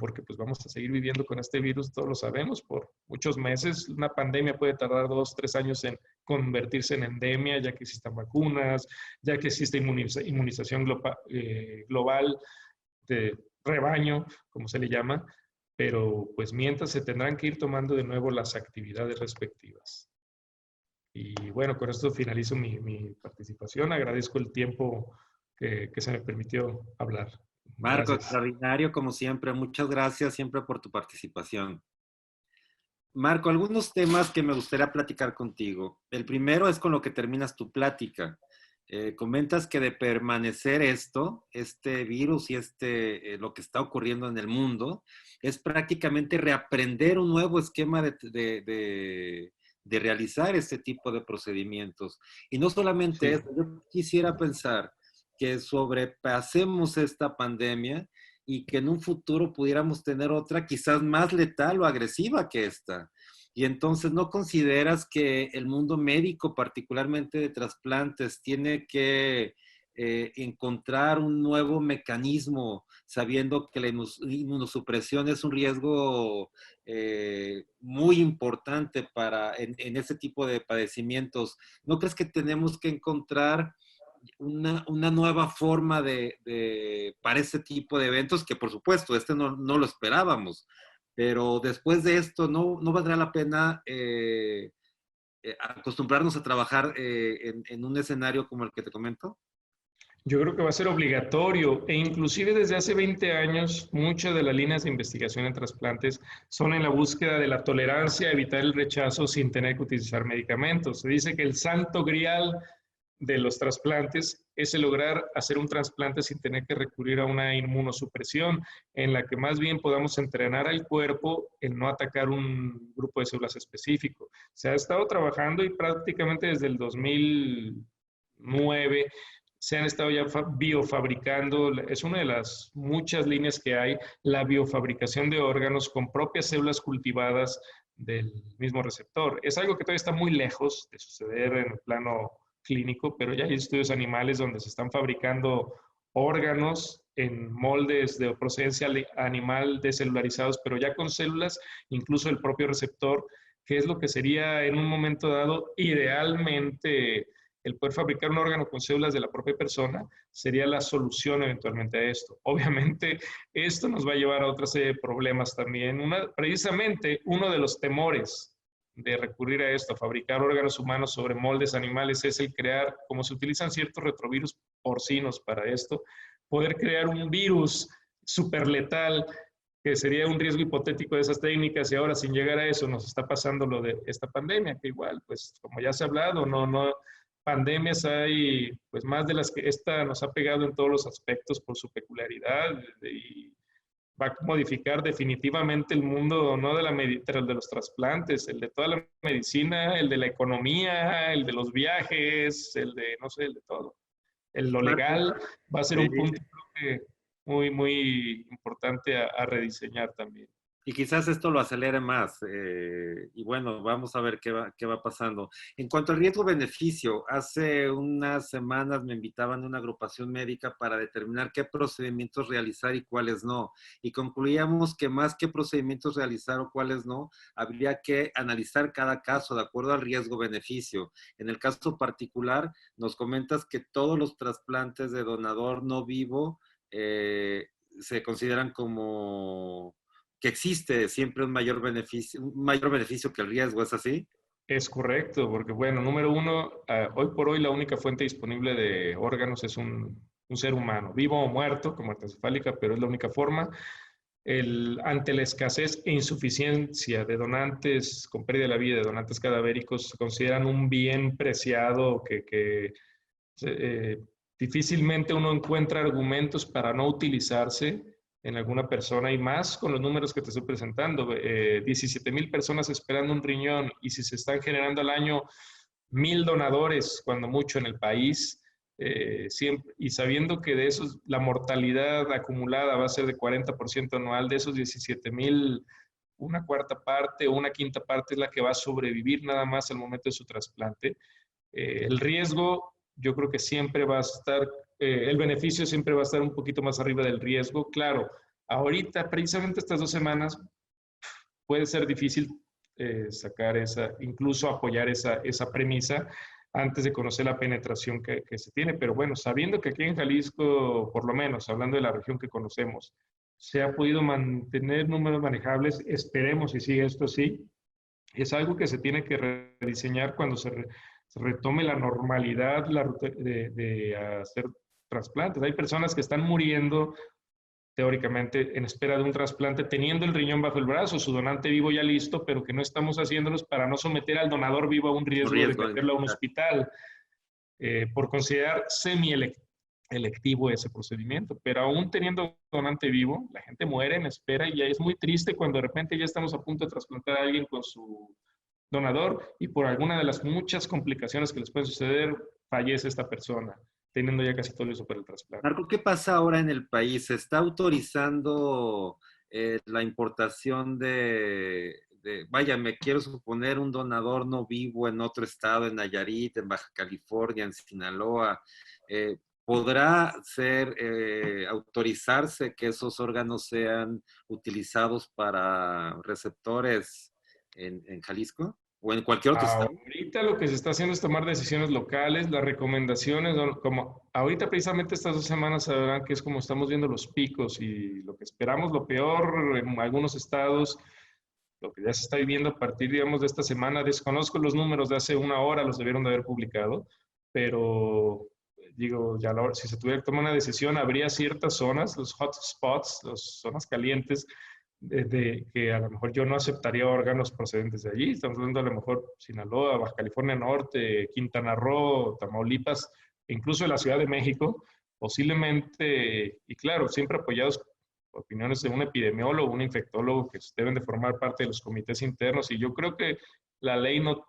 porque pues vamos a seguir viviendo con este virus, todos lo sabemos, por muchos meses. Una pandemia puede tardar 2, 3 años en convertirse en endemia, ya que existan vacunas, ya que existe inmunización global de rebaño, como se le llama, pero pues mientras se tendrán que ir tomando de nuevo las actividades respectivas. Y bueno, con esto finalizo mi participación. Agradezco el tiempo que se me permitió hablar. Marco, Gracias. extraordinario como siempre. Muchas gracias siempre por tu participación. Marco, algunos temas que me gustaría platicar contigo. El primero es con lo que terminas tu plática, Comentas que de permanecer este virus y lo que está ocurriendo en el mundo, es prácticamente reaprender un nuevo esquema de realizar este tipo de procedimientos. Y no solamente Sí. eso, yo quisiera pensar que sobrepasemos esta pandemia y que en un futuro pudiéramos tener otra quizás más letal o agresiva que esta. Y entonces, ¿no consideras que el mundo médico, particularmente de trasplantes, tiene que encontrar un nuevo mecanismo, sabiendo que la inmunosupresión es un riesgo muy importante en ese tipo de padecimientos? ¿No crees que tenemos que encontrar una nueva forma para ese tipo de eventos, que por supuesto, no lo esperábamos, pero después de esto no valdrá la pena acostumbrarnos a trabajar en un escenario como el que te comento? Yo creo que va a ser obligatorio e inclusive desde hace 20 años muchas de las líneas de investigación en trasplantes son en la búsqueda de la tolerancia, evitar el rechazo sin tener que utilizar medicamentos. Se dice que el santo grial de los trasplantes es el lograr hacer un trasplante sin tener que recurrir a una inmunosupresión en la que más bien podamos entrenar al cuerpo en no atacar un grupo de células específico. Se ha estado trabajando y prácticamente desde el 2009 se han estado ya biofabricando, es una de las muchas líneas que hay, la biofabricación de órganos con propias células cultivadas del mismo receptor. Es algo que todavía está muy lejos de suceder en el plano clínico, pero ya hay estudios animales donde se están fabricando órganos en moldes de procedencia animal descelularizados, pero ya con células, incluso el propio receptor, que es lo que sería en un momento dado idealmente el poder fabricar un órgano con células de la propia persona sería la solución eventualmente a esto. Obviamente, esto nos va a llevar a otra serie de problemas también. Precisamente uno de los temores de recurrir a esto, a fabricar órganos humanos sobre moldes animales, es el crear, como se utilizan ciertos retrovirus porcinos para esto, poder crear un virus súper letal, que sería un riesgo hipotético de esas técnicas, y ahora sin llegar a eso nos está pasando lo de esta pandemia, que igual, pues como ya se ha hablado, no pandemias hay pues más de las que esta nos ha pegado en todos los aspectos por su peculiaridad y va a modificar definitivamente el mundo, no de de los trasplantes, el de toda la medicina, el de la economía, el de los viajes, el de, no sé, el de todo. Lo Marco, legal va a ser un sí. punto creo que muy importante a rediseñar también. Y quizás esto lo acelere más. Y bueno, vamos a ver qué va pasando. En cuanto al riesgo-beneficio, hace unas semanas me invitaban a una agrupación médica para determinar qué procedimientos realizar y cuáles no. Y concluíamos que más que procedimientos realizar o cuáles no, habría que analizar cada caso de acuerdo al riesgo-beneficio. En el caso particular, nos comentas que todos los trasplantes de donador no vivo se consideran como que existe siempre un mayor beneficio que el riesgo, ¿es así? Es correcto, porque bueno, número uno, hoy por hoy la única fuente disponible de órganos es un ser humano, vivo o muerto, como artecefálica, pero es la única forma. Ante la escasez e insuficiencia de donantes con pérdida de la vida, de donantes cadavéricos, se consideran un bien preciado que difícilmente uno encuentra argumentos para no utilizarse en alguna persona, y más con los números que te estoy presentando, 17,000 personas esperando un riñón, y si se están generando al año 1,000 donadores, cuando mucho en el país, siempre, y sabiendo que de esos la mortalidad acumulada va a ser de 40% anual, de esos 17,000, una cuarta parte o una quinta parte es la que va a sobrevivir nada más al momento de su trasplante. El riesgo, yo creo que siempre va a estar, el beneficio siempre va a estar un poquito más arriba del riesgo. Claro, ahorita, precisamente estas 2 semanas, puede ser difícil sacar incluso apoyar esa premisa antes de conocer la penetración que se tiene. Pero bueno, sabiendo que aquí en Jalisco, por lo menos, hablando de la región que conocemos, se ha podido mantener números manejables, esperemos y sigue esto así, es algo que se tiene que rediseñar cuando se retome la normalidad de hacer trasplantes. Hay personas que están muriendo teóricamente en espera de un trasplante, teniendo el riñón bajo el brazo, su donante vivo ya listo, pero que no estamos haciéndolos para no someter al donador vivo a un Un riesgo de riesgo. meterlo a un hospital. por considerar semi-electivo ese procedimiento. Pero aún teniendo donante vivo, la gente muere en espera y ya es muy triste cuando de repente ya estamos a punto de trasplantar a alguien con su donador y por alguna de las muchas complicaciones que les pueden suceder, fallece esta persona, teniendo ya casi todo listo para el trasplante. Marco, ¿qué pasa ahora en el país? ¿Se está autorizando la importación vaya, me quiero suponer un donador no vivo en otro estado, en Nayarit, en Baja California, en Sinaloa? ¿Podrá autorizarse que esos órganos sean utilizados para receptores en Jalisco o en cualquier otro estado? Ahorita lo que se está haciendo es tomar decisiones locales, las recomendaciones, como ahorita precisamente estas 2 semanas sabrán que es como estamos viendo los picos y lo que esperamos, lo peor en algunos estados, lo que ya se está viviendo a partir, digamos, de esta semana. Desconozco los números de hace una hora, los debieron de haber publicado, pero digo, ya si se tuviera que tomar una decisión, habría ciertas zonas, los hotspots, las zonas calientes, que a lo mejor yo no aceptaría órganos procedentes de allí. Estamos hablando a lo mejor Sinaloa, Baja California Norte, Quintana Roo, Tamaulipas, incluso en la Ciudad de México, posiblemente, y claro, siempre apoyados por opiniones de un epidemiólogo, un infectólogo que deben de formar parte de los comités internos, y yo creo que la ley no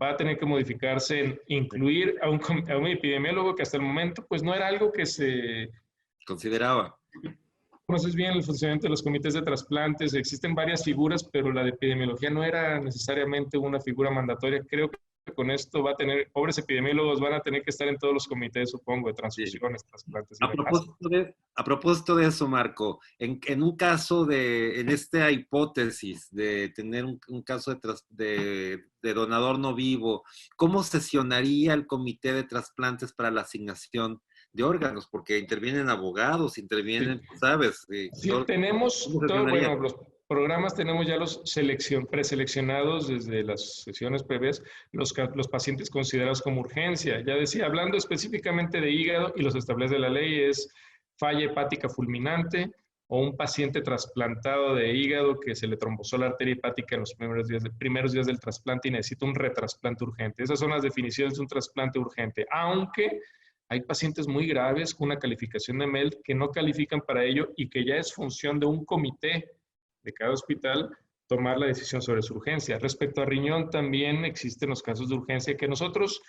va a tener que modificarse en incluir a un epidemiólogo que hasta el momento pues no era algo que se consideraba. Conoces bien el funcionamiento de los comités de trasplantes, existen varias figuras, pero la de epidemiología no era necesariamente una figura mandatoria. Creo que con esto va a tener, pobres epidemiólogos van a tener que estar en todos los comités, supongo, de transfusiones, trasplantes y demás. A propósito de eso, Marco, en un caso en esta hipótesis de tener un caso de donador no vivo, ¿cómo sesionaría el comité de trasplantes para la asignación de órganos? Porque intervienen abogados, intervienen, Sí. ¿sabes? Sí, tenemos todo, bueno, los programas tenemos ya los preseleccionados desde las sesiones previas, los pacientes considerados como urgencia. Ya decía, hablando específicamente de hígado, y los establece la ley, es falla hepática fulminante o un paciente trasplantado de hígado que se le trombosó la arteria hepática en los primeros días del trasplante y necesita un retrasplante urgente. Esas son las definiciones de un trasplante urgente, aunque hay pacientes muy graves con una calificación de MELD que no califican para ello y que ya es función de un comité de cada hospital tomar la decisión sobre su urgencia. Respecto a riñón, también existen los casos de urgencia que nosotros,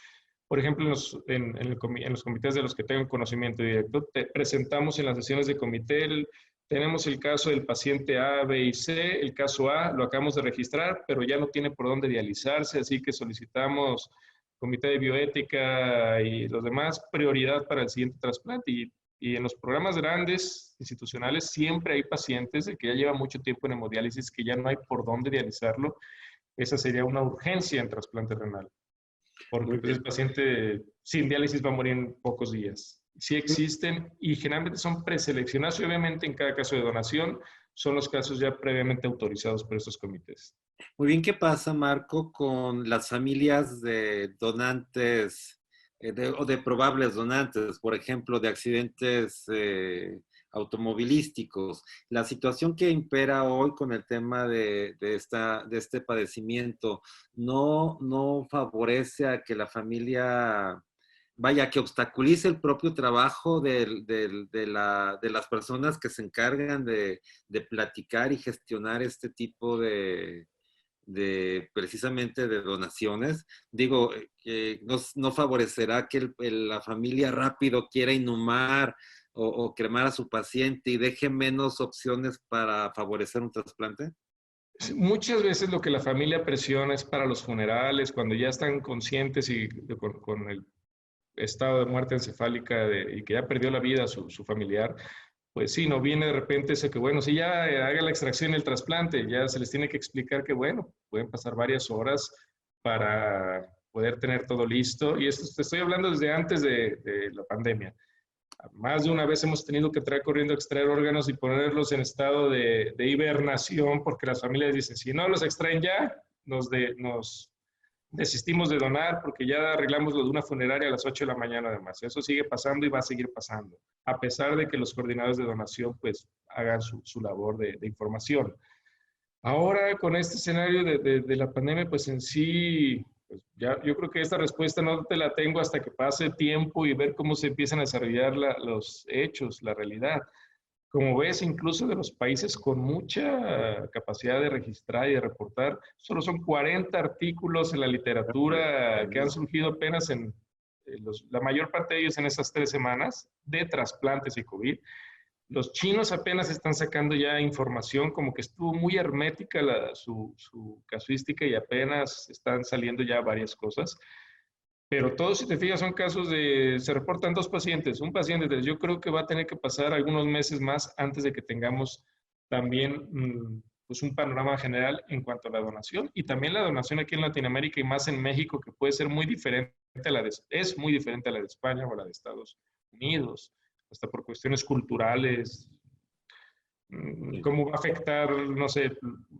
por ejemplo, en los comités de los que tengo conocimiento directo, presentamos en las sesiones de comité, tenemos el caso del paciente A, B y C. El caso A lo acabamos de registrar, pero ya no tiene por dónde dializarse, así que solicitamos comité de bioética y los demás, prioridad para el siguiente trasplante. Y en los programas grandes, institucionales, siempre hay pacientes de que ya lleva mucho tiempo en hemodiálisis, que ya no hay por dónde dializarlo. Esa sería una urgencia en trasplante renal, porque pues, el paciente sin diálisis va a morir en pocos días. Sí existen y generalmente son preseleccionados y obviamente en cada caso de donación son los casos ya previamente autorizados por estos comités. Muy bien, ¿qué pasa, Marco, con las familias de donantes o de probables donantes, por ejemplo, de accidentes automovilísticos? La situación que impera hoy con el tema de este padecimiento no favorece a que la familia, vaya, que obstaculice el propio trabajo de las personas que se encargan de platicar y gestionar este tipo precisamente de donaciones. Digo, que no favorecerá que la familia rápido quiera inhumar o cremar a su paciente y deje menos opciones para favorecer un trasplante. Muchas veces lo que la familia presiona es para los funerales, cuando ya están conscientes y con el estado de muerte encefálica y que ya perdió la vida su familiar, pues sí, no viene de repente eso que, bueno, si ya haga la extracción y el trasplante, ya se les tiene que explicar que, bueno, pueden pasar varias horas para poder tener todo listo. Y esto te estoy hablando desde antes de la pandemia. Más de una vez hemos tenido que traer corriendo a extraer órganos y ponerlos en estado de hibernación porque las familias dicen, si no los extraen ya, nos desistimos de donar porque ya arreglamos lo de una funeraria a las 8 de la mañana además. Eso sigue pasando y va a seguir pasando, a pesar de que los coordinadores de donación pues hagan su labor de información. Ahora con este escenario de la pandemia pues en sí Pues ya, yo creo que esta respuesta no te la tengo hasta que pase tiempo y ver cómo se empiezan a desarrollar los hechos, la realidad. Como ves, incluso de los países con mucha capacidad de registrar y de reportar, solo son 40 artículos en la literatura que han surgido apenas la mayor parte de ellos en esas 3 semanas de trasplantes y COVID. Los chinos apenas están sacando ya información, como que estuvo muy hermética su casuística y apenas están saliendo ya varias cosas. Pero todos, si te fijas, son casos se reportan 2 pacientes, un paciente. Entonces yo creo que va a tener que pasar algunos meses más antes de que tengamos también pues un panorama general en cuanto a la donación. Y también la donación aquí en Latinoamérica y más en México, que puede ser muy diferente es muy diferente a la de España o a la de Estados Unidos, hasta por cuestiones culturales. ¿Cómo va a afectar, no sé,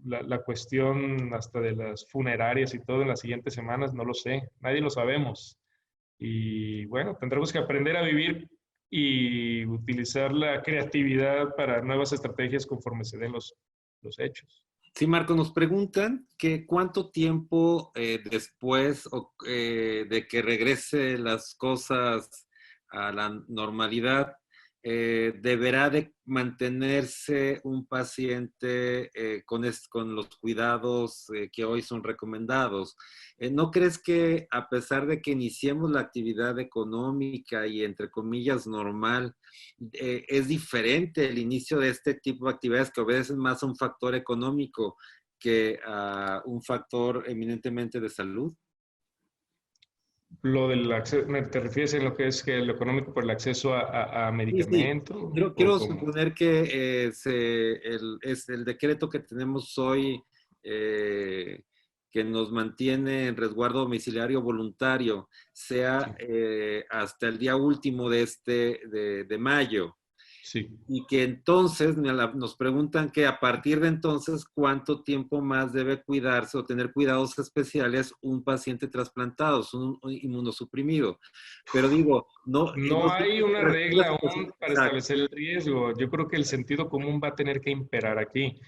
la cuestión hasta de las funerarias y todo en las siguientes semanas? No lo sé, nadie lo sabemos. Y bueno, tendremos que aprender a vivir y utilizar la creatividad para nuevas estrategias conforme se den los hechos. Sí, Marco, nos preguntan que cuánto tiempo después de que regrese las cosas a la normalidad, deberá de mantenerse un paciente con los cuidados que hoy son recomendados. ¿No crees que a pesar de que iniciemos la actividad económica y entre comillas normal, es diferente el inicio de este tipo de actividades que obedecen más a un factor económico que a un factor eminentemente de salud? Lo del acceso, ¿te refieres en lo que es que lo económico por el acceso a Sí, sí. medicamento? Quiero suponer que es el decreto que tenemos hoy que nos mantiene en resguardo domiciliario voluntario, sea hasta el día último de mayo. Sí. Y que entonces nos preguntan que a partir de entonces, ¿cuánto tiempo más debe cuidarse o tener cuidados especiales un paciente trasplantado, un inmunosuprimido? Pero digo, no hay una regla aún para exacto. establecer el riesgo. Yo creo que el sentido común va a tener que imperar aquí.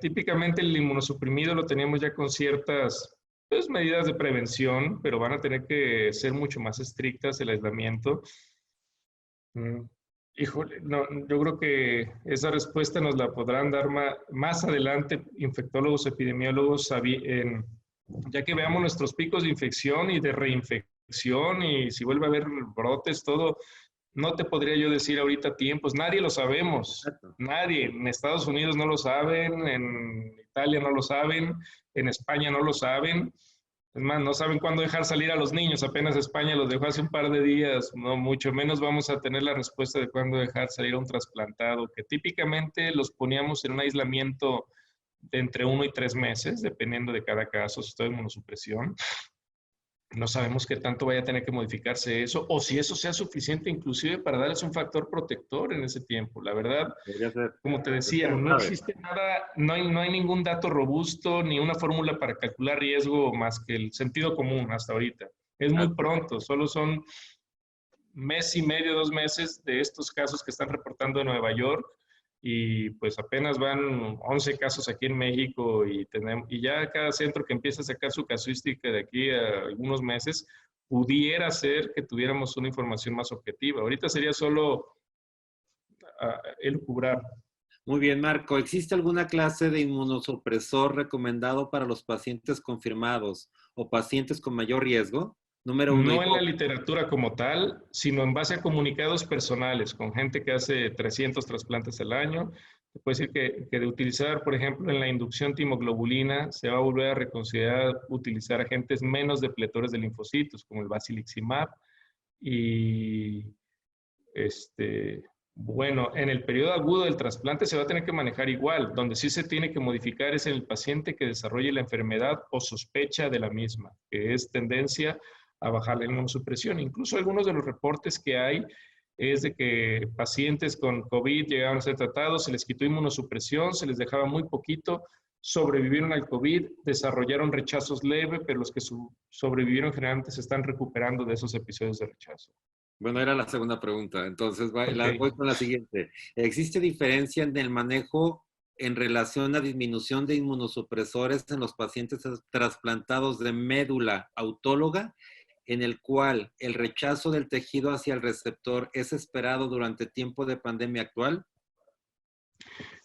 Típicamente el inmunosuprimido lo teníamos ya con ciertas pues, medidas de prevención, pero van a tener que ser mucho más estrictas el aislamiento. Híjole, no, yo creo que esa respuesta nos la podrán dar más adelante infectólogos, epidemiólogos, ya que veamos nuestros picos de infección y de reinfección y si vuelve a haber brotes, todo. No te podría yo decir ahorita tiempos, nadie lo sabemos, nadie. En Estados Unidos no lo saben, en Italia no lo saben, en España no lo saben. Es más, no saben cuándo dejar salir a los niños, apenas España los dejó hace un par de días, no mucho menos vamos a tener la respuesta de cuándo dejar salir a un trasplantado, que típicamente los poníamos en un aislamiento de entre 1 y 3 meses, dependiendo de cada caso, si estoy en inmunosupresión. No sabemos qué tanto vaya a tener que modificarse eso, o si eso sea suficiente inclusive para darles un factor protector en ese tiempo. La verdad, como te decía, no existe nada, no hay ningún dato robusto ni una fórmula para calcular riesgo más que el sentido común hasta ahorita. Es muy pronto, solo son 1.5 meses, 2 meses de estos casos que están reportando en Nueva York y pues apenas van 11 casos aquí en México y ya cada centro que empieza a sacar su casuística de aquí a algunos meses, pudiera ser que tuviéramos una información más objetiva. Ahorita sería solo elucubrar. Muy bien, Marco. ¿Existe alguna clase de inmunosupresor recomendado para los pacientes confirmados o pacientes con mayor riesgo? Número 1. No en la literatura como tal, sino en base a comunicados personales con gente que hace 300 trasplantes al año. Se puede decir que de utilizar, por ejemplo, en la inducción timoglobulina, se va a volver a reconsiderar utilizar agentes menos depletores de linfocitos, como el basiliximab. Y bueno, en el periodo agudo del trasplante se va a tener que manejar igual. Donde sí se tiene que modificar es en el paciente que desarrolle la enfermedad o sospecha de la misma, que es tendencia a bajar la inmunosupresión. Incluso algunos de los reportes que hay es de que pacientes con COVID llegaron a ser tratados, se les quitó inmunosupresión, se les dejaba muy poquito, sobrevivieron al COVID, desarrollaron rechazos leves, pero los que sobrevivieron generalmente se están recuperando de esos episodios de rechazo. Bueno, era la segunda pregunta, entonces voy con la siguiente. ¿Existe diferencia en el manejo en relación a disminución de inmunosupresores en los pacientes trasplantados de médula autóloga, en el cual el rechazo del tejido hacia el receptor es esperado durante tiempo de pandemia actual?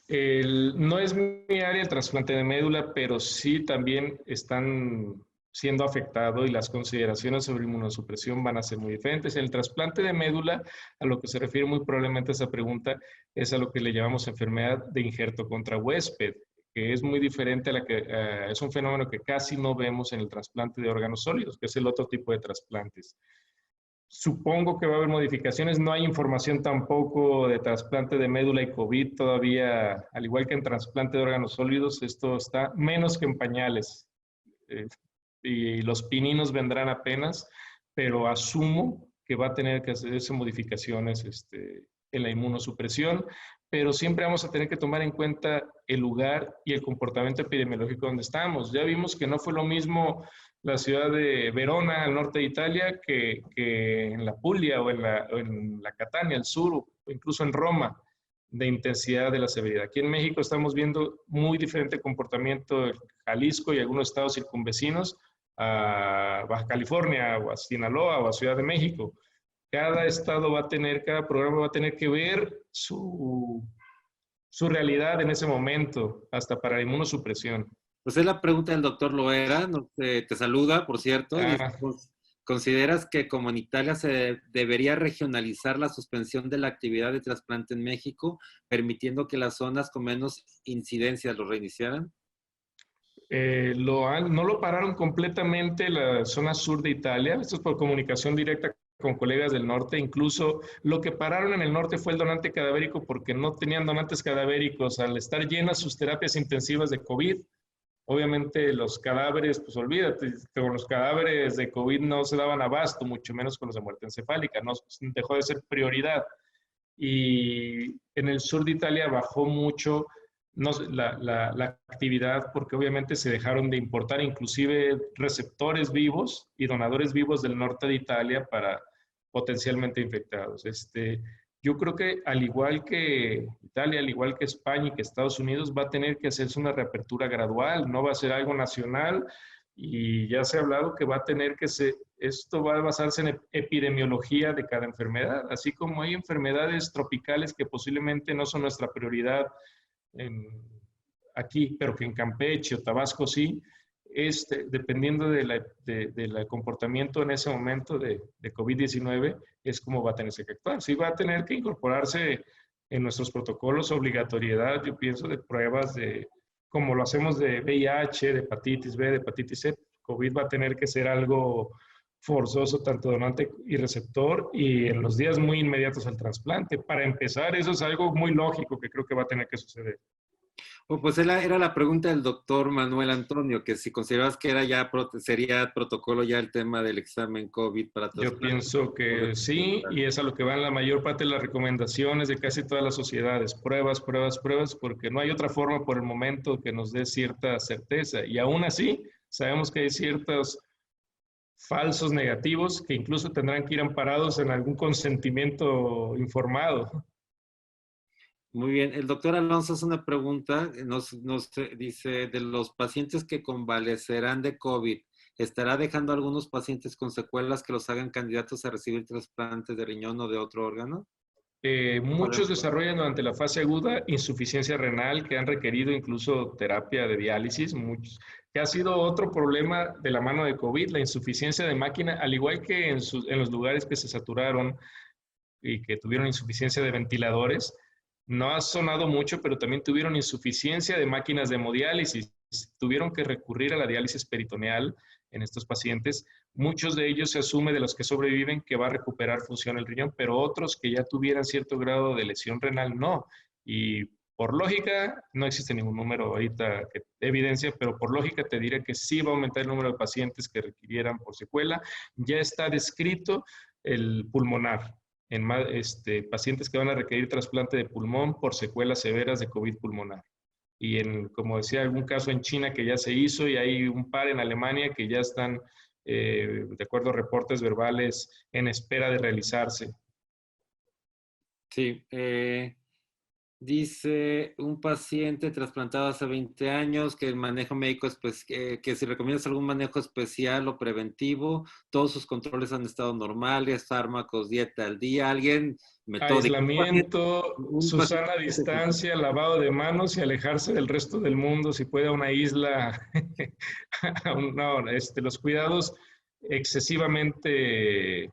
No es mi área el trasplante de médula, pero sí también están siendo afectados y las consideraciones sobre inmunosupresión van a ser muy diferentes. El trasplante de médula, a lo que se refiere muy probablemente esa pregunta, es a lo que le llamamos enfermedad de injerto contra huésped, que es muy diferente a la que es un fenómeno que casi no vemos en el trasplante de órganos sólidos, que es el otro tipo de trasplantes. Supongo que va a haber modificaciones. No hay información tampoco de trasplante de médula y COVID todavía, al igual que en trasplante de órganos sólidos, esto está menos que en pañales. Y los pininos vendrán apenas, pero asumo que va a tener que hacerse modificaciones en la inmunosupresión, pero siempre vamos a tener que tomar en cuenta el lugar y el comportamiento epidemiológico donde estamos. Ya vimos que no fue lo mismo la ciudad de Verona, al norte de Italia, que en la Puglia o en la Catania, al sur, o incluso en Roma, de intensidad de la severidad. Aquí en México estamos viendo muy diferente comportamiento en Jalisco y algunos estados circunvecinos a Baja California o a Sinaloa o a Ciudad de México. Cada estado va a tener, cada programa va a tener que ver su realidad en ese momento, hasta para la inmunosupresión. Pues es la pregunta del doctor Loera, te saluda, por cierto. Dice, ¿consideras que como en Italia se debería regionalizar la suspensión de la actividad de trasplante en México, permitiendo que las zonas con menos incidencia lo reiniciaran? No lo pararon completamente la zona sur de Italia, esto es por comunicación directa con colegas del norte. Incluso lo que pararon en el norte fue el donante cadavérico porque no tenían donantes cadavéricos al estar llenas sus terapias intensivas de COVID. Obviamente los cadáveres, pues olvídate, con los cadáveres de COVID no se daban abasto, mucho menos con los de muerte encefálica, no dejó de ser prioridad. Y en el sur de Italia bajó mucho la actividad porque obviamente se dejaron de importar inclusive receptores vivos y donadores vivos del norte de Italia para potencialmente infectados. Yo creo que al igual que Italia, al igual que España y que Estados Unidos, va a tener que hacerse una reapertura gradual, no va a ser algo nacional y ya se ha hablado que va a tener que ser, esto va a basarse en epidemiología de cada enfermedad, así como hay enfermedades tropicales que posiblemente no son nuestra prioridad aquí, pero que en Campeche o Tabasco sí, dependiendo del comportamiento en ese momento de COVID-19, es como va a tener que actuar. Sí va a tener que incorporarse en nuestros protocolos obligatoriedad, yo pienso, de pruebas como lo hacemos de VIH, de hepatitis B, de hepatitis C. COVID va a tener que ser algo forzoso, tanto donante y receptor, y en los días muy inmediatos al trasplante. Para empezar, eso es algo muy lógico que creo que va a tener que suceder. Pues era la pregunta del doctor Manuel Antonio, que si considerabas que sería protocolo ya el tema del examen COVID para todos. Yo pienso que sí, y es a lo que van la mayor parte de las recomendaciones de casi todas las sociedades. Pruebas, pruebas, pruebas, porque no hay otra forma por el momento que nos dé cierta certeza. Y aún así, sabemos que hay ciertos falsos negativos que incluso tendrán que ir amparados en algún consentimiento informado. Muy bien. El doctor Alonso hace una pregunta, dice, de los pacientes que convalecerán de COVID, ¿estará dejando a algunos pacientes con secuelas que los hagan candidatos a recibir trasplantes de riñón o de otro órgano? Muchos desarrollan durante la fase aguda insuficiencia renal que han requerido incluso terapia de diálisis, muchos, que ha sido otro problema de la mano de COVID, la insuficiencia de máquina, al igual que en los lugares que se saturaron y que tuvieron insuficiencia de ventiladores. No ha sonado mucho, pero también tuvieron insuficiencia de máquinas de hemodiálisis. Tuvieron que recurrir a la diálisis peritoneal en estos pacientes. Muchos de ellos se asume de los que sobreviven que va a recuperar función el riñón, pero otros que ya tuvieran cierto grado de lesión renal no. Y por lógica, no existe ningún número ahorita que evidencia, pero por lógica te diré que sí va a aumentar el número de pacientes que requirieran por secuela. Ya está descrito el pulmonar en pacientes que van a requerir trasplante de pulmón por secuelas severas de COVID pulmonar. Y como decía, algún caso en China que ya se hizo y hay un par en Alemania que ya están, de acuerdo a reportes verbales, en espera de realizarse. Sí. Dice un paciente trasplantado hace 20 años que el manejo médico es que si recomiendas algún manejo especial o preventivo, todos sus controles han estado normales, fármacos, dieta al día, alguien metódico. Aislamiento, Un paciente Susana distancia, lavado de manos y alejarse del resto del mundo, si puede a una isla. No, los cuidados excesivamente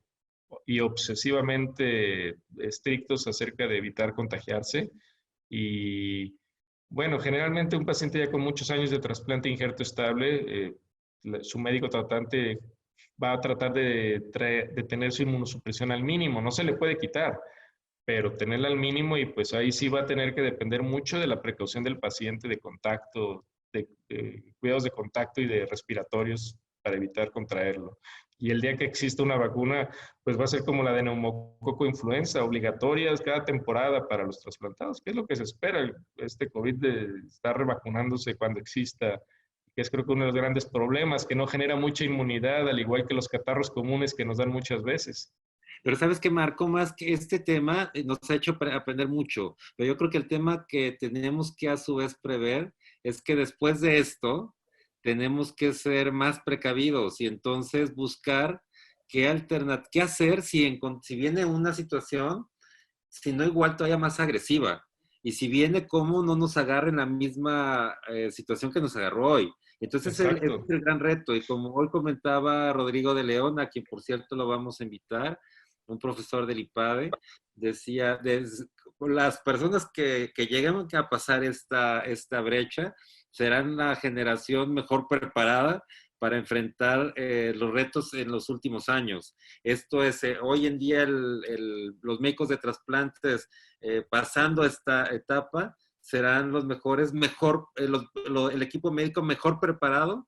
y obsesivamente estrictos acerca de evitar contagiarse. Y bueno, generalmente un paciente ya con muchos años de trasplante injerto estable, su médico tratante va a tratar de tener su inmunosupresión al mínimo, no se le puede quitar, pero tenerla al mínimo y pues ahí sí va a tener que depender mucho de la precaución del paciente de contacto, de cuidados de contacto y de respiratorios para evitar contraerlo. Y el día que exista una vacuna, pues va a ser como la de neumococo influenza, obligatorias cada temporada para los trasplantados, que es lo que se espera. Este COVID de estar revacunándose cuando exista, que es creo que uno de los grandes problemas, que no genera mucha inmunidad, al igual que los catarros comunes que nos dan muchas veces. Pero sabes que Marco, más que este tema nos ha hecho aprender mucho, pero yo creo que el tema que tenemos que a su vez prever es que después de esto tenemos que ser más precavidos y entonces buscar qué hacer si viene una situación, si no igual todavía más agresiva. Y si viene, cómo no nos agarre en la misma situación que nos agarró hoy. Entonces, ese es Exacto. el gran reto. Y como hoy comentaba Rodrigo de León, a quien por cierto lo vamos a invitar, un profesor del IPADE, decía, las personas que lleguen a pasar esta brecha serán la generación mejor preparada para enfrentar los retos en los últimos años. Esto es, hoy en día los médicos de trasplantes pasando esta etapa serán los mejores, el equipo médico mejor preparado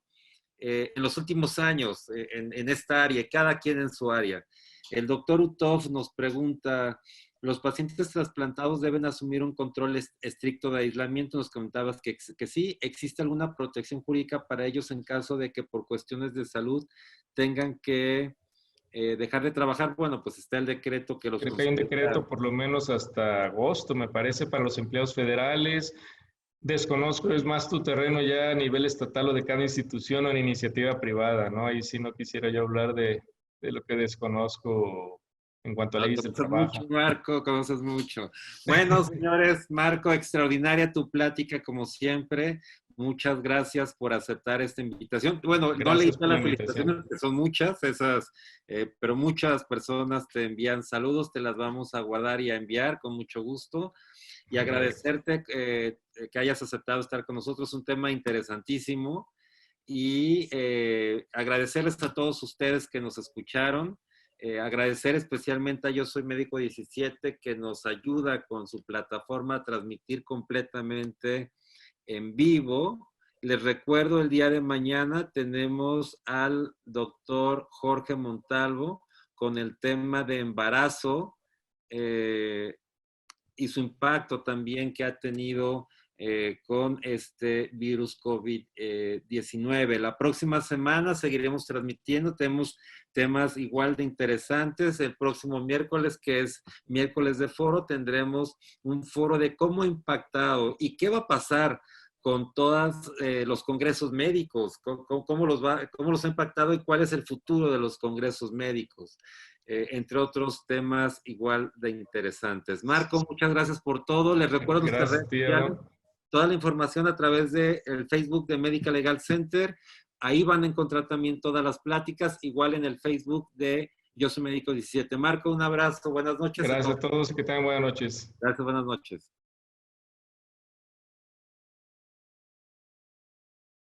en los últimos años en esta área, cada quien en su área. El doctor Utov nos pregunta, ¿los pacientes trasplantados deben asumir un control estricto de aislamiento? Nos comentabas que sí, ¿existe alguna protección jurídica para ellos en caso de que por cuestiones de salud tengan que dejar de trabajar? Bueno, pues está el decreto que los Creo que hay un posibilita. decreto por lo menos hasta agosto, me parece, para los empleados federales. Desconozco, es más tu terreno ya a nivel estatal o de cada institución o en iniciativa privada, ¿no? Ahí sí no quisiera yo hablar de lo que desconozco en cuanto a No, leyes del conoces mucho, trabajo. Marco, conoces mucho. Bueno, señores, Marco, extraordinaria tu plática como siempre. Muchas gracias por aceptar esta invitación. Bueno, no leí Gracias por todas la las invitación. felicitaciones, que son muchas, pero muchas personas te envían saludos, te las vamos a guardar y a enviar con mucho gusto. Y Perfecto. agradecerte que hayas aceptado estar con nosotros, un tema interesantísimo. Y agradecerles a todos ustedes que nos escucharon. Agradecer especialmente a Yo Soy Médico 17 que nos ayuda con su plataforma a transmitir completamente en vivo. Les recuerdo, el día de mañana tenemos al doctor Jorge Montalvo con el tema de embarazo y su impacto también que ha tenido con este virus COVID-19. La próxima semana seguiremos transmitiendo, tenemos temas igual de interesantes. El próximo miércoles, que es miércoles de foro, tendremos un foro de cómo ha impactado y qué va a pasar con todos los congresos médicos, cómo los ha impactado y cuál es el futuro de los congresos médicos. Entre otros temas igual de interesantes. Marco, muchas gracias por todo. Les recuerdo nuestras Gracias, redes sociales, tío. toda la información a través del Facebook de Medical Legal Center. Ahí van a encontrar también todas las pláticas, igual en el Facebook de Yo Soy Médico 17. Marco, un abrazo, buenas noches a Gracias todos. a todos y que tengan buenas noches. Gracias, buenas noches.